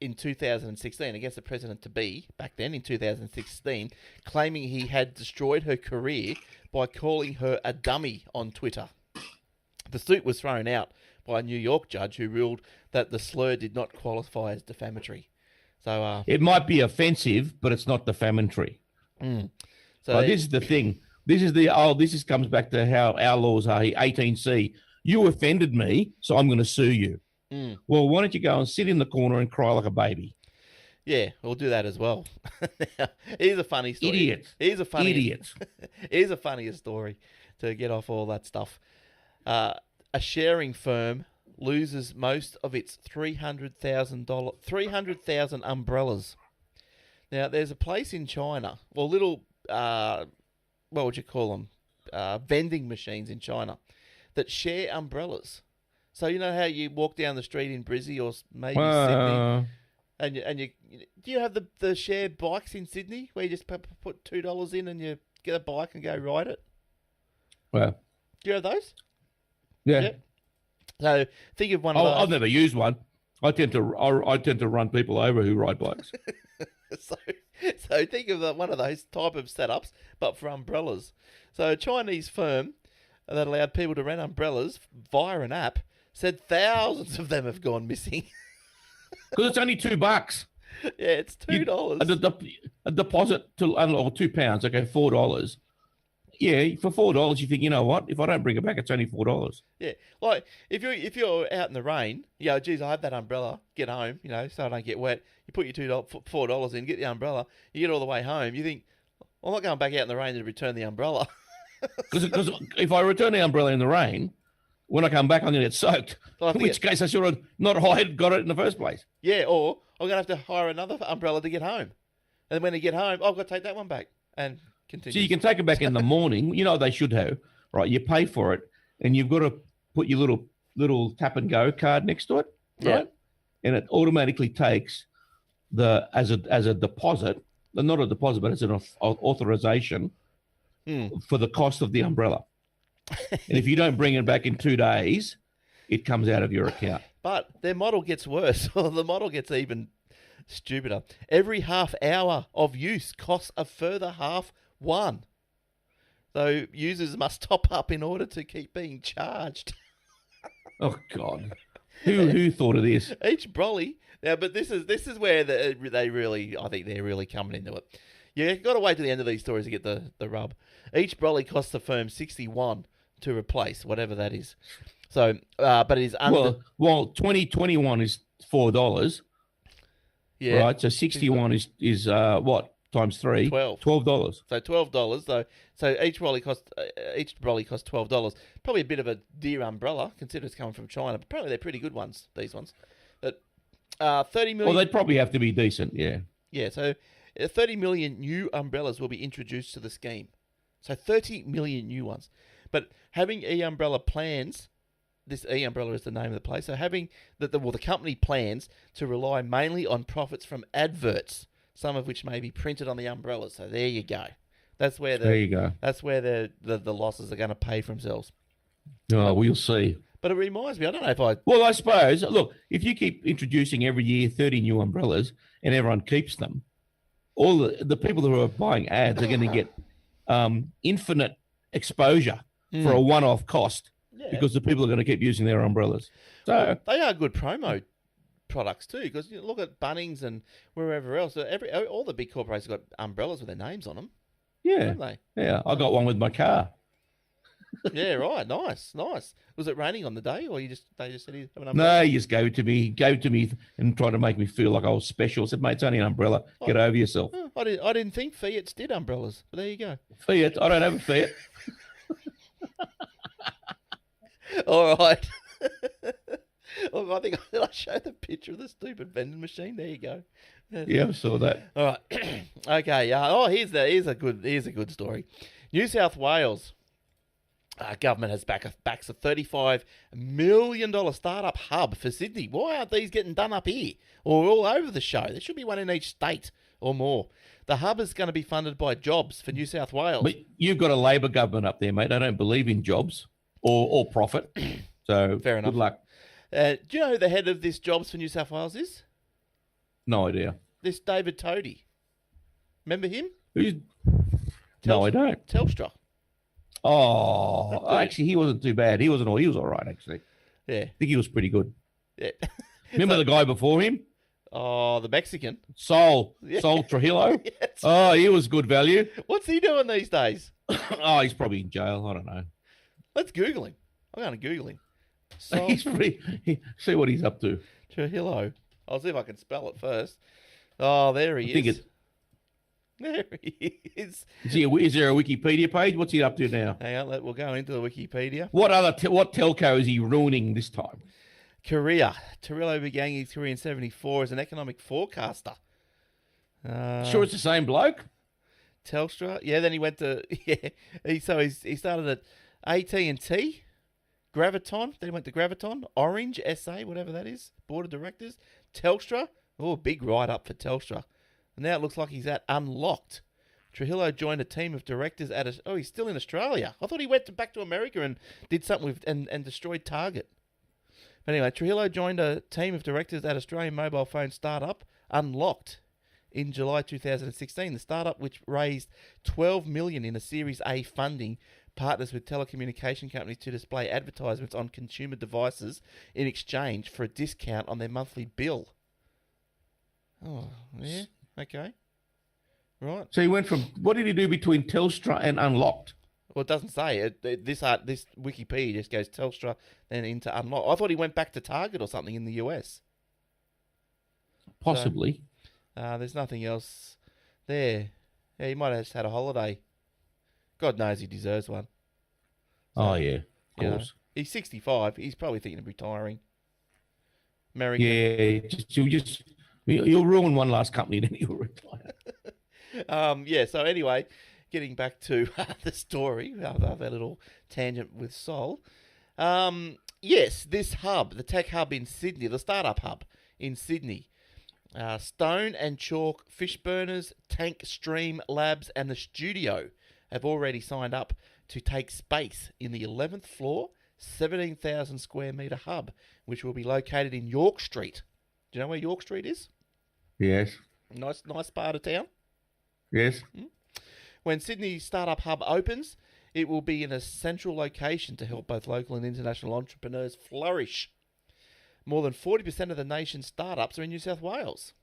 in 2016, against the president-to-be back then in 2016, claiming he had destroyed her career by calling her a dummy on Twitter. The suit was thrown out by a New York judge who ruled that the slur did not qualify as defamatory. So it might be offensive, but it's not defamatory. So this is the thing. This comes back to how our laws are here. 18C. You offended me, so I'm going to sue you. Well, why don't you go and sit in the corner and cry like a baby? Yeah, we'll do that as well. Here's a funny story. Idiot. Here's a funnier story to get off all that stuff. A sharing firm loses most of its $300,000 umbrellas. Now, there's a place in China, well, little, what would you call them? Vending machines in China that share umbrellas. So you know how you walk down the street in Brizzy or maybe Sydney, And do you have the shared bikes in Sydney where you just put $2 in and you get a bike and go ride it? Well, Do you have those? yeah. Yep. So think of one of those. I've never used one. I tend to run people over who ride bikes. So think of one of those type of setups, but for umbrellas. So a Chinese firm that allowed people to rent umbrellas via an app said thousands of them have gone missing. Because it's only $2. Yeah, it's $2. A deposit to or £2. Okay, $4. Yeah, for $4, you think, you know what? If I don't bring it back, it's only $4. Yeah, like if you're out in the rain, geez, I have that umbrella. Get home, so I don't get wet. You put your $4 in, get the umbrella. You get all the way home. You think, I'm not going back out in the rain to return the umbrella. Because if I return the umbrella in the rain, when I come back, I'm going to get soaked. In which case, I should have not got it in the first place. Yeah, or I'm going to have to hire another umbrella to get home. And when I get home, I've got to take that one back and continue. So you can take it back in the morning. You know they should have, right? You pay for it, and you've got to put your little tap and go card next to it, right? Yeah. And it automatically takes as a deposit, not a deposit, but as an authorization for the cost of the umbrella. And if you don't bring it back in 2 days, it comes out of your account. But their model gets worse, or the model gets even stupider. Every half hour of use costs a further $1. So users must top up in order to keep being charged. Oh God, who thought of this? Each brolly now, but this is where I think they're really coming into it. You've got to wait till the end of these stories to get the rub. Each brolly costs the firm $61 to replace, whatever that is. So, but it is under... Well, 2021 is $4. Yeah. Right, so 61 is what? Times 3? $12. So $12. So each brolly costs $12. Probably a bit of a dear umbrella, considering it's coming from China. But apparently they're pretty good ones, these ones. But 30 million... Well, they'd probably have to be decent, yeah. Yeah, so 30 million new umbrellas will be introduced to the scheme. So 30 million new ones. But having e-umbrella plans, this e-umbrella is the name of the place, so having the company plans to rely mainly on profits from adverts, some of which may be printed on the umbrellas. So there you go. That's where That's where the losses are going to pay for themselves. Oh, we'll see. But it reminds me, I don't know if I... Well, I suppose, look, if you keep introducing every year 30 new umbrellas and everyone keeps them, all the people who are buying ads are going to get infinite exposure for a one-off cost because the people are going to keep using their umbrellas. So well, they are good promo products too, because look at Bunnings and wherever else. All the big corporations got umbrellas with their names on them. Yeah, haven't they? Yeah, I got one with my car. Yeah, right. Nice. Was it raining on the day, or they just said you have an umbrella? No, he just gave it to me, and tried to make me feel like I was special. I said, mate, it's only an umbrella. Get over yourself. Oh, I didn't think Fiat's did umbrellas, but there you go. Fiat? I don't have a Fiat. All right. Look, I think I showed the picture of the stupid vending machine. There you go. Yeah, I saw that. All right. Okay. Here's a good story. New South Wales. Government has backs a $35 million startup hub for Sydney. Why aren't these getting done up here or all over the show? There should be one in each state or more. The hub is going to be funded by Jobs for New South Wales. But you've got a Labor government up there, mate. They don't believe in jobs or profit. So fair enough. Good luck. Do you know who the head of this Jobs for New South Wales is? No idea. This David Tody. Remember him? No, I don't. Telstra. Oh, actually, he wasn't too bad. He was all right, actually. Yeah. I think he was pretty good. Yeah. Remember the guy before him? Oh, the Mexican. Sol Trujillo? Yes. Oh, he was good value. What's he doing these days? Oh, he's probably in jail. I don't know. Let's Google him. I'm going to Google him. See what he's up to. Trujillo. I'll see if I can spell it first. Oh, there he is. There he is. Is there a Wikipedia page? What's he up to now? Hang on, we'll go into the Wikipedia. What telco is he ruining this time? Korea. Torillo began his career in 1974 as an economic forecaster. Sure it's the same bloke? Telstra. Yeah, then he went to... Yeah. He started at AT&T, Graviton. Then he went to Graviton, Orange, SA, whatever that is, Board of Directors, Telstra, Oh, big write-up for Telstra. And now it looks like he's at Unlocked. Trujillo joined a team of directors at oh, he's still in Australia. I thought he went back to America and did something with and destroyed Target. But anyway, Trujillo joined a team of directors at Australian mobile phone startup Unlocked in July 2016. The startup, which raised $12 million in a Series A funding, partners with telecommunication companies to display advertisements on consumer devices in exchange for a discount on their monthly bill. Oh, yeah, okay. Right. So he went from, what did he do between Telstra and Unlocked? Well, it doesn't say. This Wikipedia just goes Telstra, then into Unlocked. I thought he went back to Target or something in the US. Possibly. So, there's nothing else there. Yeah, he might have just had a holiday. God knows he deserves one. So, oh, yeah, of course. He's 65. He's probably thinking of retiring. American. Yeah, you'll ruin one last company, then you'll retire. Yeah, so anyway, getting back to the story, our little tangent with Sol. Yes, this hub, the tech hub in Sydney, the startup hub in Sydney, Stone and Chalk, Fish Burners, Tank Stream Labs, and the Studio have already signed up to take space in the 11th floor, 17,000 square metre hub, which will be located in York Street. Do you know where York Street is? Yes. Nice part of town. Yes. When Sydney Startup Hub opens, it will be in a central location to help both local and international entrepreneurs flourish. More than 40% of the nation's startups are in New South Wales.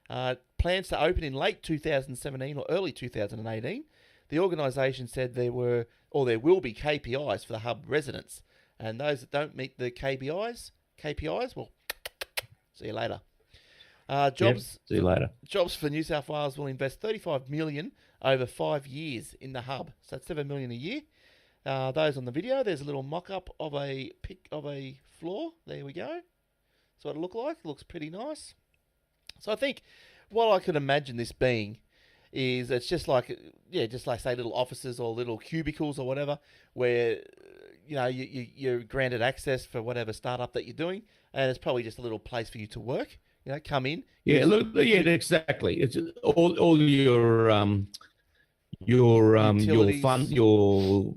Plans to open in late 2017 or early 2018. The organisation said there will be KPIs for the hub residents. And those that don't meet the KPIs, well, see you later. See you later. Jobs for New South Wales will invest $35 million over 5 years in the hub. So that's $7 million a year. Those on the video, there's a little mock-up of a pic of a floor. There we go. That's what it looked like. It looks pretty nice. So I think what I could imagine this being is it's just like say little offices or little cubicles or whatever, where you're granted access for whatever startup that you're doing, and it's probably just a little place for you to work. Come in. Yeah, exactly. It's all your fund, your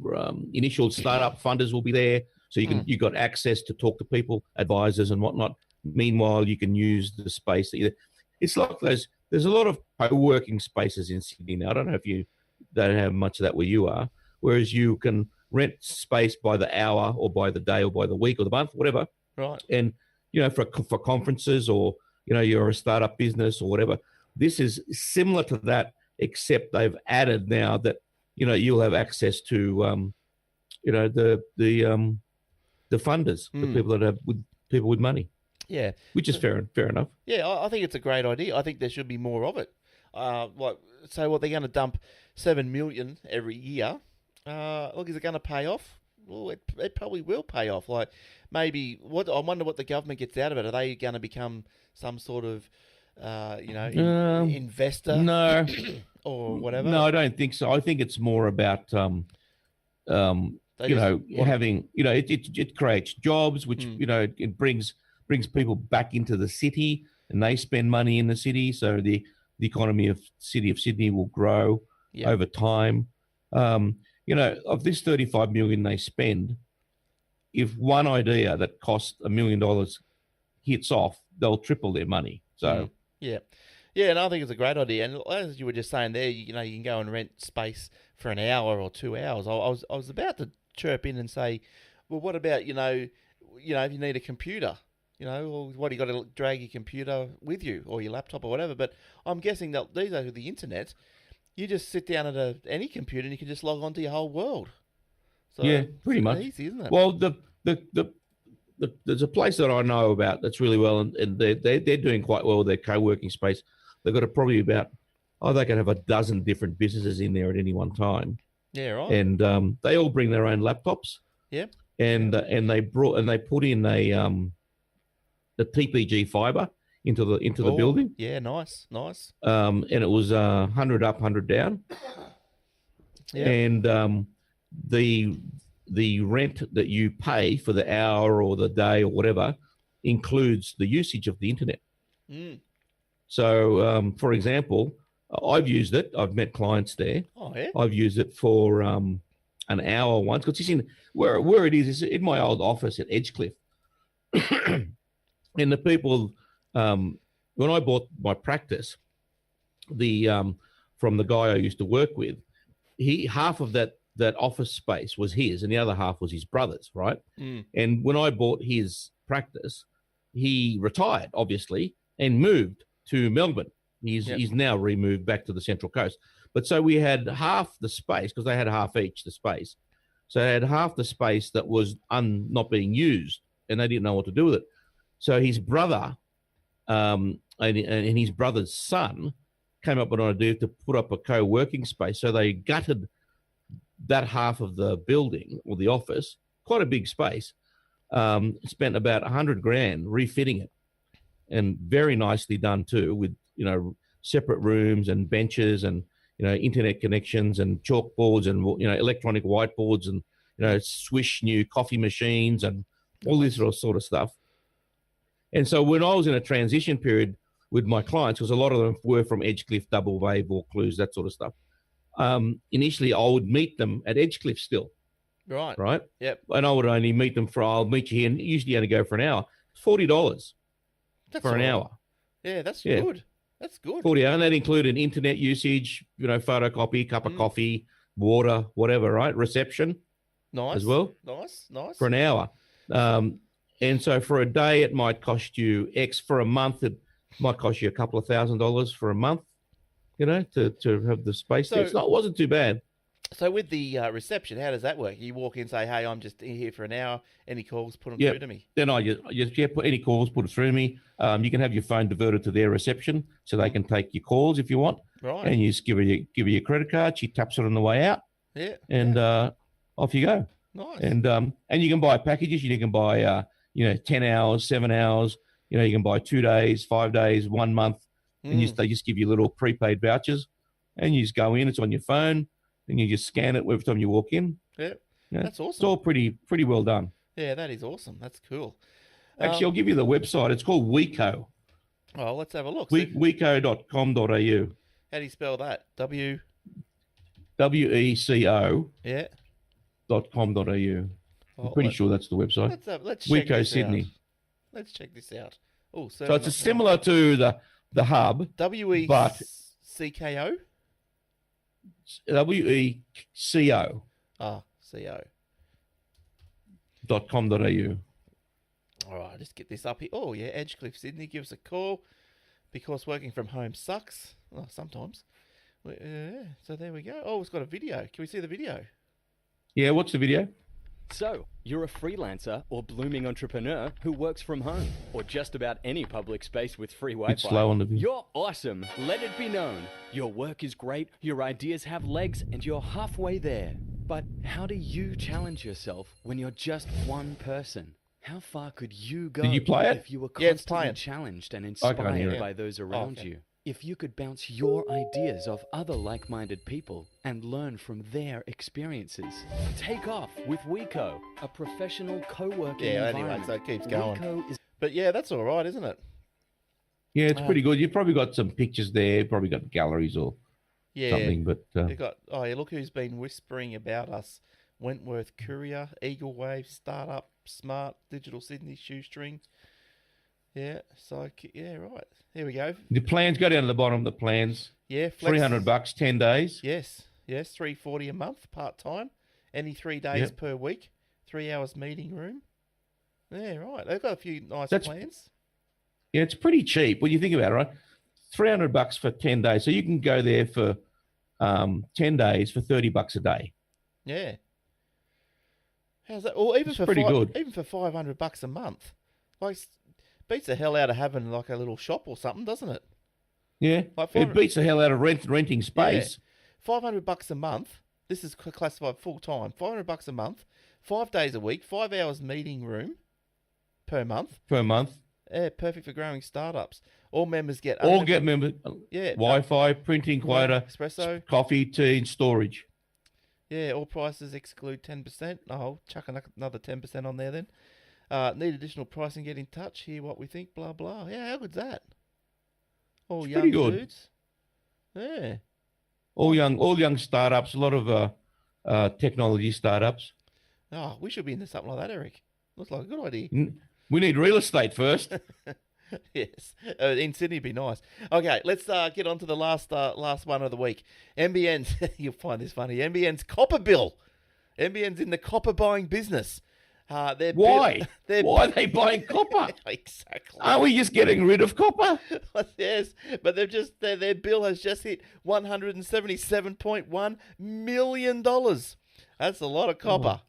initial startup funders will be there, so you got access to talk to people, advisors, and whatnot. Meanwhile, you can use the space. It's like there's a lot of co-working spaces in Sydney now. I don't know if you don't have much of that where you are, whereas you can rent space by the hour or by the day or by the week or the month, whatever. Right. And for conferences or you're a startup business or whatever. This is similar to that, except they've added now that you'll have access to the funders, the people that have people with money. Yeah, which is fair enough. Yeah, I think it's a great idea. I think there should be more of it. They're going to dump $7 million every year. Look, is it going to pay off? Well, it probably will pay off. Like maybe I wonder what the government gets out of it. Are they going to become some sort of investor? No, or whatever. No, I don't think so. I think it's more about having it creates jobs, which it brings people back into the city, and they spend money in the city, so the economy of city of Sydney will grow over time. Of this $35 million they spend, if one idea that costs $1 million hits off, they'll triple their money. So yeah, and I think it's a great idea. And as you were just saying there, you can go and rent space for an hour or 2 hours. I was about to chirp in and say, well, what about if you need a computer? Or what, you got to drag your computer with you or your laptop or whatever. But I'm guessing that these days with the internet, you just sit down at any computer and you can just log on to your whole world. So yeah, pretty much easy, isn't it? Well, there's a place that I know about that's really well, and they're doing quite well with their co-working space. They've got they can have a dozen different businesses in there at any one time. Yeah, right. And they all bring their own laptops. Yeah. And they put in the TPG fiber into the building. Yeah, nice. And it was 100 up, 100 down. Yeah. And the rent that you pay for the hour or the day or whatever includes the usage of the internet. So, for example, I've used it. I've met clients there. Oh, yeah? I've used it for an hour once because it's in where it is in my old office at Edgecliff. And the people, when I bought my practice, the from the guy I used to work with, half of that office space was his, and the other half was his brother's, right? And when I bought his practice, he retired, obviously, and moved to Melbourne. He's now removed back to the Central Coast. But so we had half the space, because they had half each the space. So they had half the space that was not being used, and they didn't know what to do with it. So his brother and his brother's son came up with an idea to put up a co-working space. So they gutted that half of the building or the office, quite a big space, spent about $100,000 refitting it, and very nicely done too, with, separate rooms and benches and, internet connections and chalkboards and, electronic whiteboards and, Swish new coffee machines and all this sort of stuff. And so when I was in a transition period with my clients, because a lot of them were from Edgecliff, Double Bay, Vaucluse, that sort of stuff, initially I would meet them at Edgecliff still. Right? Yep. And I would only meet them I'll meet you here, and usually only go for an hour. $40 for an hour. Yeah, that's good. That's good. 40 hours, and that included internet usage, photocopy, cup of coffee, water, whatever, right? Reception. Nice. As well. Nice. For an hour. And so for a day, it might cost you X. For a month, it might cost you a couple of $1,000s for a month, to have the space there. It wasn't too bad. So with the reception, how does that work? You walk in and say, hey, I'm just here for an hour. Any calls, put them through to me. Then I just put any calls, put it through to me. You can have your phone diverted to their reception so they can take your calls if you want. Right. And you just give her your credit card. She taps it on the way out. Yeah. And off you go. Nice. And you can buy packages. You can buy 10 hours, 7 hours. You can buy 2 days, 5 days, 1 month, and they just give you little prepaid vouchers, and you just go in. It's on your phone, and you just scan it every time you walk in. Yeah, that's awesome. It's all pretty well done. Yeah, that is awesome. That's cool. Actually, I'll give you the website. It's called Weco. Oh, let's have a look. Weco.com.au. How do you spell that? WECO. Yeah. .com.au. I'm pretty sure that's the website. Let's check Weco this Sydney. out. Let's check this out. Oh, so it's similar to the hub. WECO. WECO. CO. .com.au. All right, just get this up here. Oh, yeah, Edgecliff, Sydney. Give us a call because working from home sucks. Oh, sometimes. So there we go. Oh, it's got a video. Can we see the video? Yeah, what's the video? So, you're a freelancer or blooming entrepreneur who works from home or just about any public space with free Wi-Fi. It's slow on the video. You're awesome. Let it be known. Your work is great, your ideas have legs, and you're halfway there. But how do you challenge yourself when you're just one person? How far could you go Did you play it? if you were constantly challenged and inspired by those around okay. you? If you could bounce your ideas off other like-minded people and learn from their experiences. Take off with Weco, a professional co-working environment. Anyway, so it keeps going. Weco is But yeah, that's all right, isn't it? Yeah, it's pretty good. You've probably got some pictures there, probably got galleries or something. But you got look who's been whispering about us. Wentworth Courier, Eagle Wave, Startup, Smart, Digital Sydney, Shoestring. Yeah, so yeah, right. Here we go. The plans, go down to the bottom of the plans. Yeah, flex. $300, 10 days. Yes, $340 a month, part time. Any 3 days per week. 3 hours meeting room. Yeah, right. They've got a few nice plans. Yeah, it's pretty cheap when you think about it, right? $300 for 10 days. So you can go there for 10 days for $30 a day. Yeah. How's that? Or even it's pretty good. Even for $500 a month, like beats the hell out of having like a little shop or something, doesn't it? Yeah, like it beats the hell out of renting space. Yeah. $500 a month. This is classified full time. $500 a month, 5 days a week, 5 hours meeting room per month. Yeah, perfect for growing startups. All members get Wi-Fi, printing quota, espresso, coffee, tea, and storage. Yeah, all prices exclude 10%. I'll chuck another 10% on there then. Need additional pricing, get in touch, hear what we think, blah, blah. Yeah, how good's that? All It's young pretty good. dudes. Yeah. All young startups. A lot of technology startups. Oh, we should be into something like that, Eric. Looks like a good idea. We need real estate first. Yes, in Sydney would be nice. Okay, let's get on to the last one of the week. NBN's, you'll find this funny, NBN's copper bill. NBN's in the copper buying business. Why? Why are they buying copper? Exactly. Are we just getting rid of copper? Yes, but their bill has just hit $177.1 million. That's a lot of copper.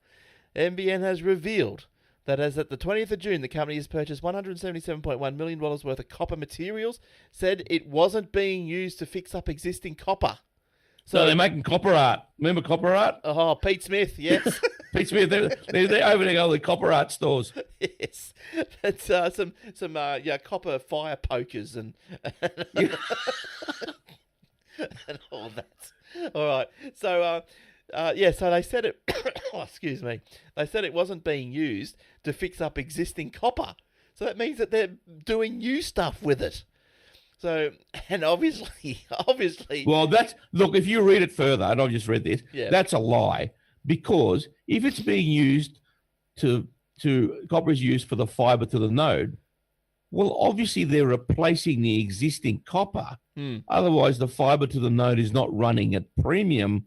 NBN has revealed that as at the 20th of June, the company has purchased $177.1 million worth of copper materials, said it wasn't being used to fix up existing copper. So they're making copper art. Remember copper art? Oh, Pete Smith, yes. Pete Smith, they're opening all the copper art stores. Yes. It's some copper fire pokers and and all that. All right. So so they said it. Oh, excuse me. They said it wasn't being used to fix up existing copper. So that means that they're doing new stuff with it. So, and obviously. Well, look. If you read it further, and I've just read this, that's a lie. Because if it's being used copper is used for the fiber to the node, well, obviously they're replacing the existing copper. Otherwise, the fiber to the node is not running at premium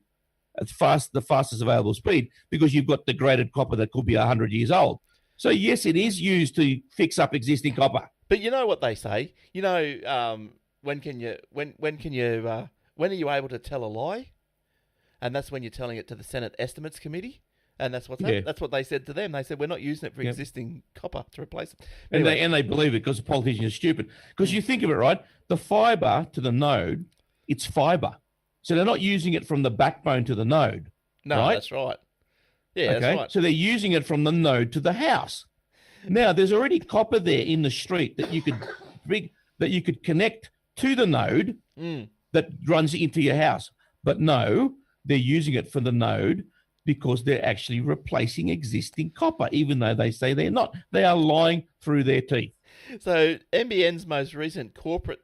at the fastest available speed because you've got degraded copper that could be 100 years old. So yes, it is used to fix up existing copper. But you know what they say? You know, when are you able to tell a lie? And that's when you're telling it to the Senate Estimates Committee. And that's what they said to them. They said, we're not using it for existing copper to replace it. Anyway. And they believe it because the politicians are stupid. Because you think of it, right? The fiber to the node, it's fiber. So they're not using it from the backbone to the node. No, right? That's right. Yeah, that's right. So they're using it from the node to the house. Now, there's already copper there in the street that you could connect to the node that runs into your house. But no, they're using it for the node because they're actually replacing existing copper, even though they say they're not. They are lying through their teeth. So NBN's most recent corporate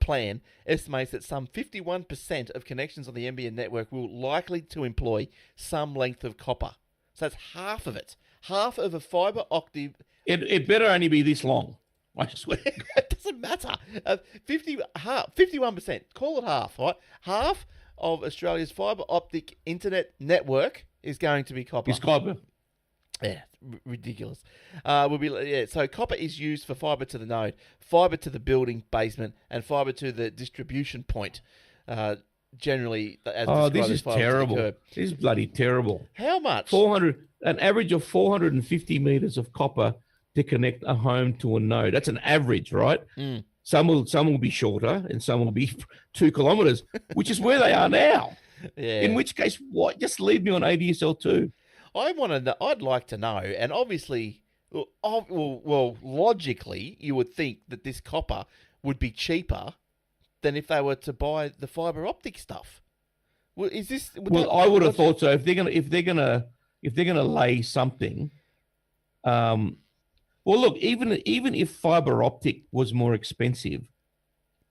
plan estimates that some 51% of connections on the NBN network will likely to employ some length of copper. So that's half of it. Half of a fiber optic. It better only be this long. I swear. It doesn't matter. 51%. Call it half, right? Half of Australia's fiber optic internet network is going to be copper. It's copper. Yeah, ridiculous. So copper is used for fiber to the node, fiber to the building basement, and fiber to the distribution point. Generally, as this is terrible. This is bloody terrible. How much? An average of 450 meters of copper to connect a home to a node. That's an average, right? Some will be shorter, and some will be 2 kilometers, which is where they are now. Yeah. In which case, what? Just leave me on ADSL2. I'd like to know, and obviously, logically, you would think that this copper would be cheaper than if they were to buy the fiber optic stuff. Well, I would have thought so. If they're gonna lay something, well, look, even if fiber optic was more expensive,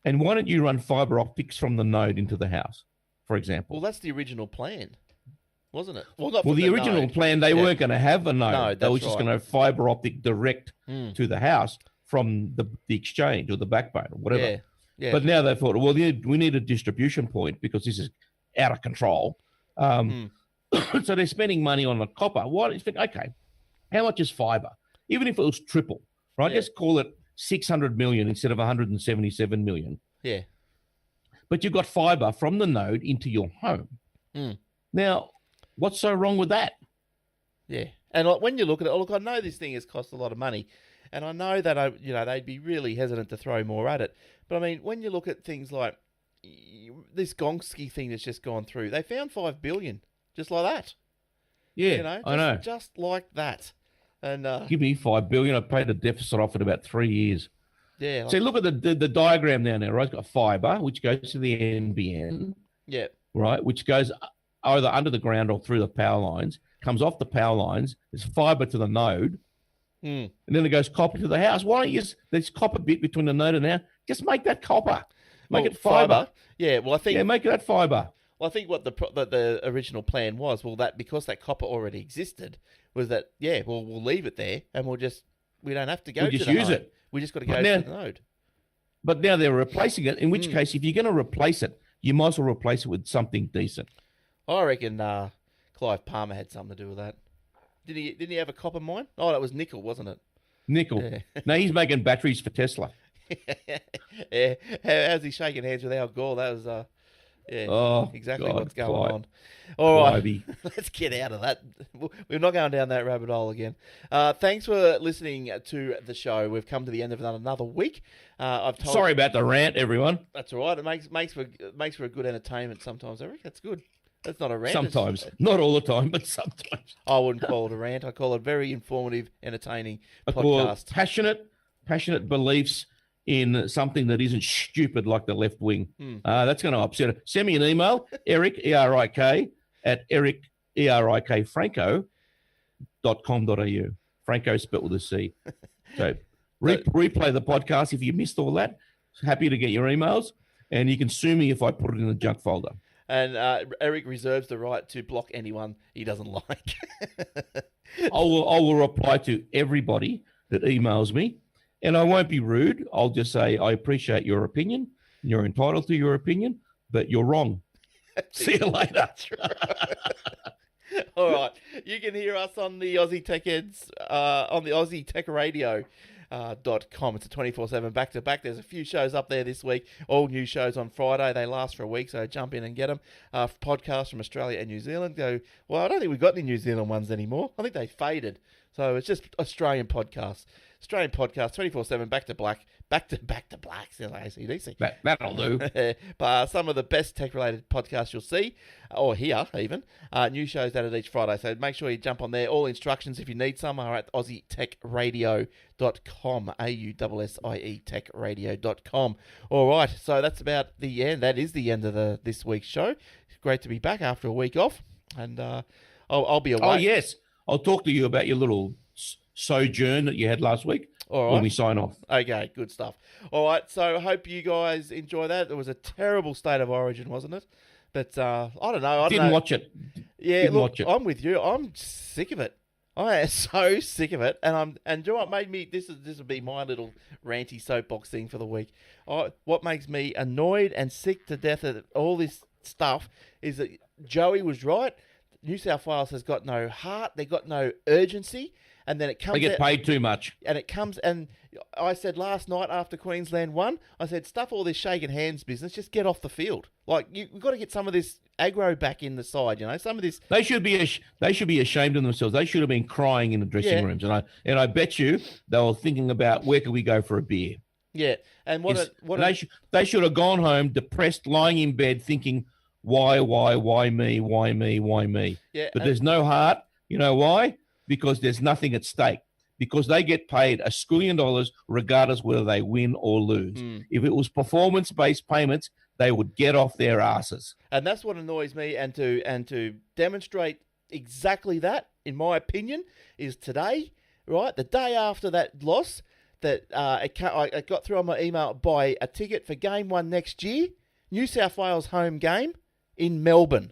and why don't you run fiber optics from the node into the house, for example? Well, that's the original plan, wasn't it? Well, the original plan, they weren't going to have a node. No, they were just going to have fiber optic direct to the house from the exchange or the backbone or whatever. Yeah. But now they thought, well, we need a distribution point because this is out of control. So they're spending money on the copper. Okay, how much is fiber? Even if it was triple, right? Just call it 600 million instead of 177 million. Yeah. But you've got fiber from the node into your home. Now, what's so wrong with that? Yeah. And when you look at it, I know this thing has cost a lot of money, and I know that they'd be really hesitant to throw more at it. But I mean, when you look at things like this Gonski thing that's just gone through, they found $5 billion just like that. Yeah, I know. Just like that. And give me $5 billion. I paid the deficit off in about 3 years. Yeah. So look at the diagram down there, right? It's got fiber, which goes to the NBN. Yeah. Right, which goes either under the ground or through the power lines, comes off the power lines. There's fiber to the node, Mm. And then it goes copper to the house. Why don't you use this copper bit between the node and the house? Just make that copper. Make it fiber. Yeah, well, I think make that fiber. Well, I think what the original plan was, because that copper already existed, was that we'll leave it there and we don't have to go. We'll just use it. We just got to go to the node. But now they're replacing it. In which case, if you're going to replace it, you might as well replace it with something decent. I reckon Clive Palmer had something to do with that. Didn't he have a copper mine? Oh, that was nickel, wasn't it? Nickel. Yeah. No, he's making batteries for Tesla. Yeah. How's he shaking hands with Al Gore? That was exactly what's going on. All right, let's get out of that. We're not going down that rabbit hole again. Thanks for listening to the show. We've come to the end of another week. Sorry about the rant, everyone. That's all right. It makes for a good entertainment sometimes, Eric. That's good. That's not a rant. Sometimes. Not all the time, but sometimes. I wouldn't call it a rant. I call it very informative, entertaining podcast. Call it passionate beliefs in something that isn't stupid like the left wing. That's going to upset it. Send me an email, Eric, E-R-I-K, at Eric, E-R-I-K, Franco.com.au. Franco spelled with a C. So replay the podcast if you missed all that. Happy to get your emails. And you can sue me if I put it in the junk folder. And Eric reserves the right to block anyone he doesn't like. I will reply to everybody that emails me, and I won't be rude. I'll just say, I appreciate your opinion. You're entitled to your opinion, but you're wrong. See you later. All right. You can hear us on the Aussie Tech Heads, on the Aussie Tech Radio. .com. It's a 24/7 back-to-back. There's a few shows up there this week. All new shows on Friday. They last for a week, so jump in and get them. Podcasts from Australia and New Zealand. I don't think we've got any New Zealand ones anymore. I think they faded. So it's just Australian podcasts. Australian podcast, 24/7, back to black. Sounds like AC/DC. That'll do. But some of the best tech-related podcasts you'll see, or hear even. New shows added each Friday, so make sure you jump on there. All instructions, if you need some, are at AussieTechRadio.com, AUSSIE techradio.com. All right, so that's about the end. That is the end of this week's show. It's great to be back after a week off, and I'll be away. Oh, yes. I'll talk to you about your little sojourn that you had last week. All right. When we sign off. Okay, good stuff. All right, so I hope you guys enjoy that. It was a terrible state of origin, wasn't it? But I don't know. Didn't watch it. Yeah, Didn't look, watch it. I'm with you. I'm sick of it. I am so sick of it. And do you know what made me? This will be my little ranty soapbox thing for the week. What makes me annoyed and sick to death of all this stuff is that Joey was right. New South Wales has got no heart. They got no urgency. And then it comes. They get paid too much. And it comes, and I said last night after Queensland won, I said, stuff all this shaking hands business, just get off the field. Like, we've got to get some of this aggro back in the side, some of this. They should be ashamed of themselves. They should have been crying in the dressing rooms. And I bet you they were thinking about where could we go for a beer. Yeah. And they should have gone home depressed, lying in bed thinking, why me? Yeah. But there's no heart. You know why? Because there's nothing at stake. Because they get paid $1 squillion regardless whether they win or lose. If it was performance-based payments, they would get off their asses. And that's what annoys me. And to demonstrate exactly that, in my opinion, is today, right? The day after that loss, that I got through on my email, buy a ticket for Game 1 next year, New South Wales home game in Melbourne.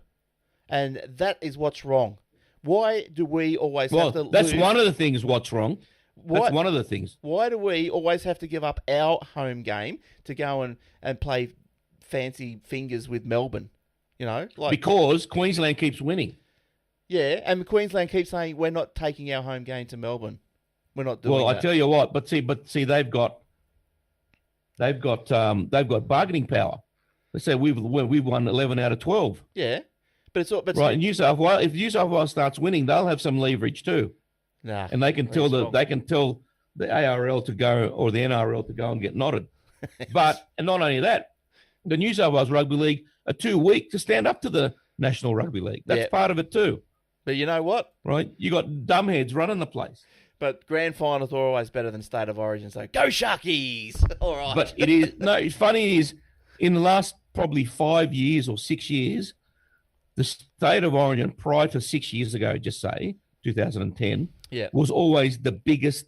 And that is what's wrong. Why do we always have to that's lose? one of the things what's wrong. That's one of the things. Why do we always have to give up our home game to go and play fancy fingers with Melbourne? Because Queensland keeps winning. Yeah, and Queensland keeps saying we're not taking our home game to Melbourne. We're not doing that. Well, I tell you what, but see, they've got bargaining power. They say we've won 11 out of 12. Yeah. But it's all, right. New South Wales, if New South Wales starts winning, they'll have some leverage too. Nah, and they can tell the ARL to go or the NRL to go and get knotted. And not only that, the New South Wales Rugby League are too weak to stand up to the National Rugby League. That's part of it too. But you know what? Right, you got dumbheads running the place. But grand finals are always better than state of origin. So go Sharkies! All right. But it is It's funny is in the last probably 5 years or 6 years. The state of origin prior to 6 years ago, just say 2010, was always the biggest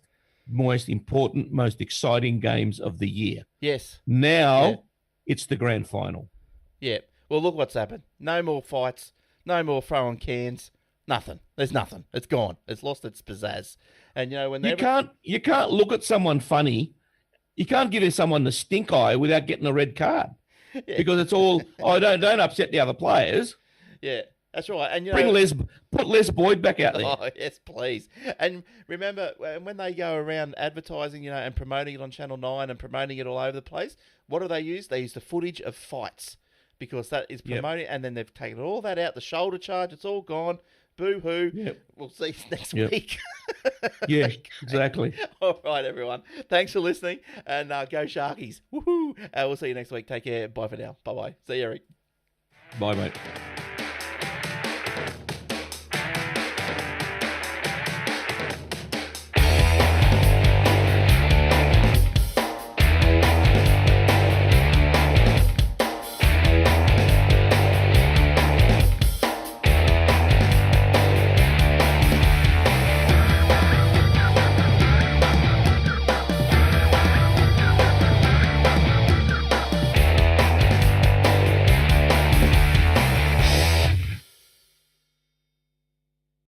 most important, most exciting games of the year. Yes. Now it's the grand final. Yeah. Well, look what's happened. No more fights. No more throwing cans. Nothing. There's nothing. It's gone. It's lost its pizzazz. And when you can't look at someone funny. You can't give someone the stink eye without getting a red card, because it's all don't upset the other players. Yeah, that's right. And put Les Boyd back out there. Oh yes, please. And remember when they go around advertising, and promoting it on Channel 9 and promoting it all over the place. What do they use? They use the footage of fights, because that is promoting. And then they've taken all that out. The shoulder charge, it's all gone. Boo hoo. Yep. We'll see you next week. Yeah, exactly. All right, everyone. Thanks for listening, and go Sharkies. Woohoo! We'll see you next week. Take care. Bye for now. Bye-bye. See you, Eric. Bye, mate.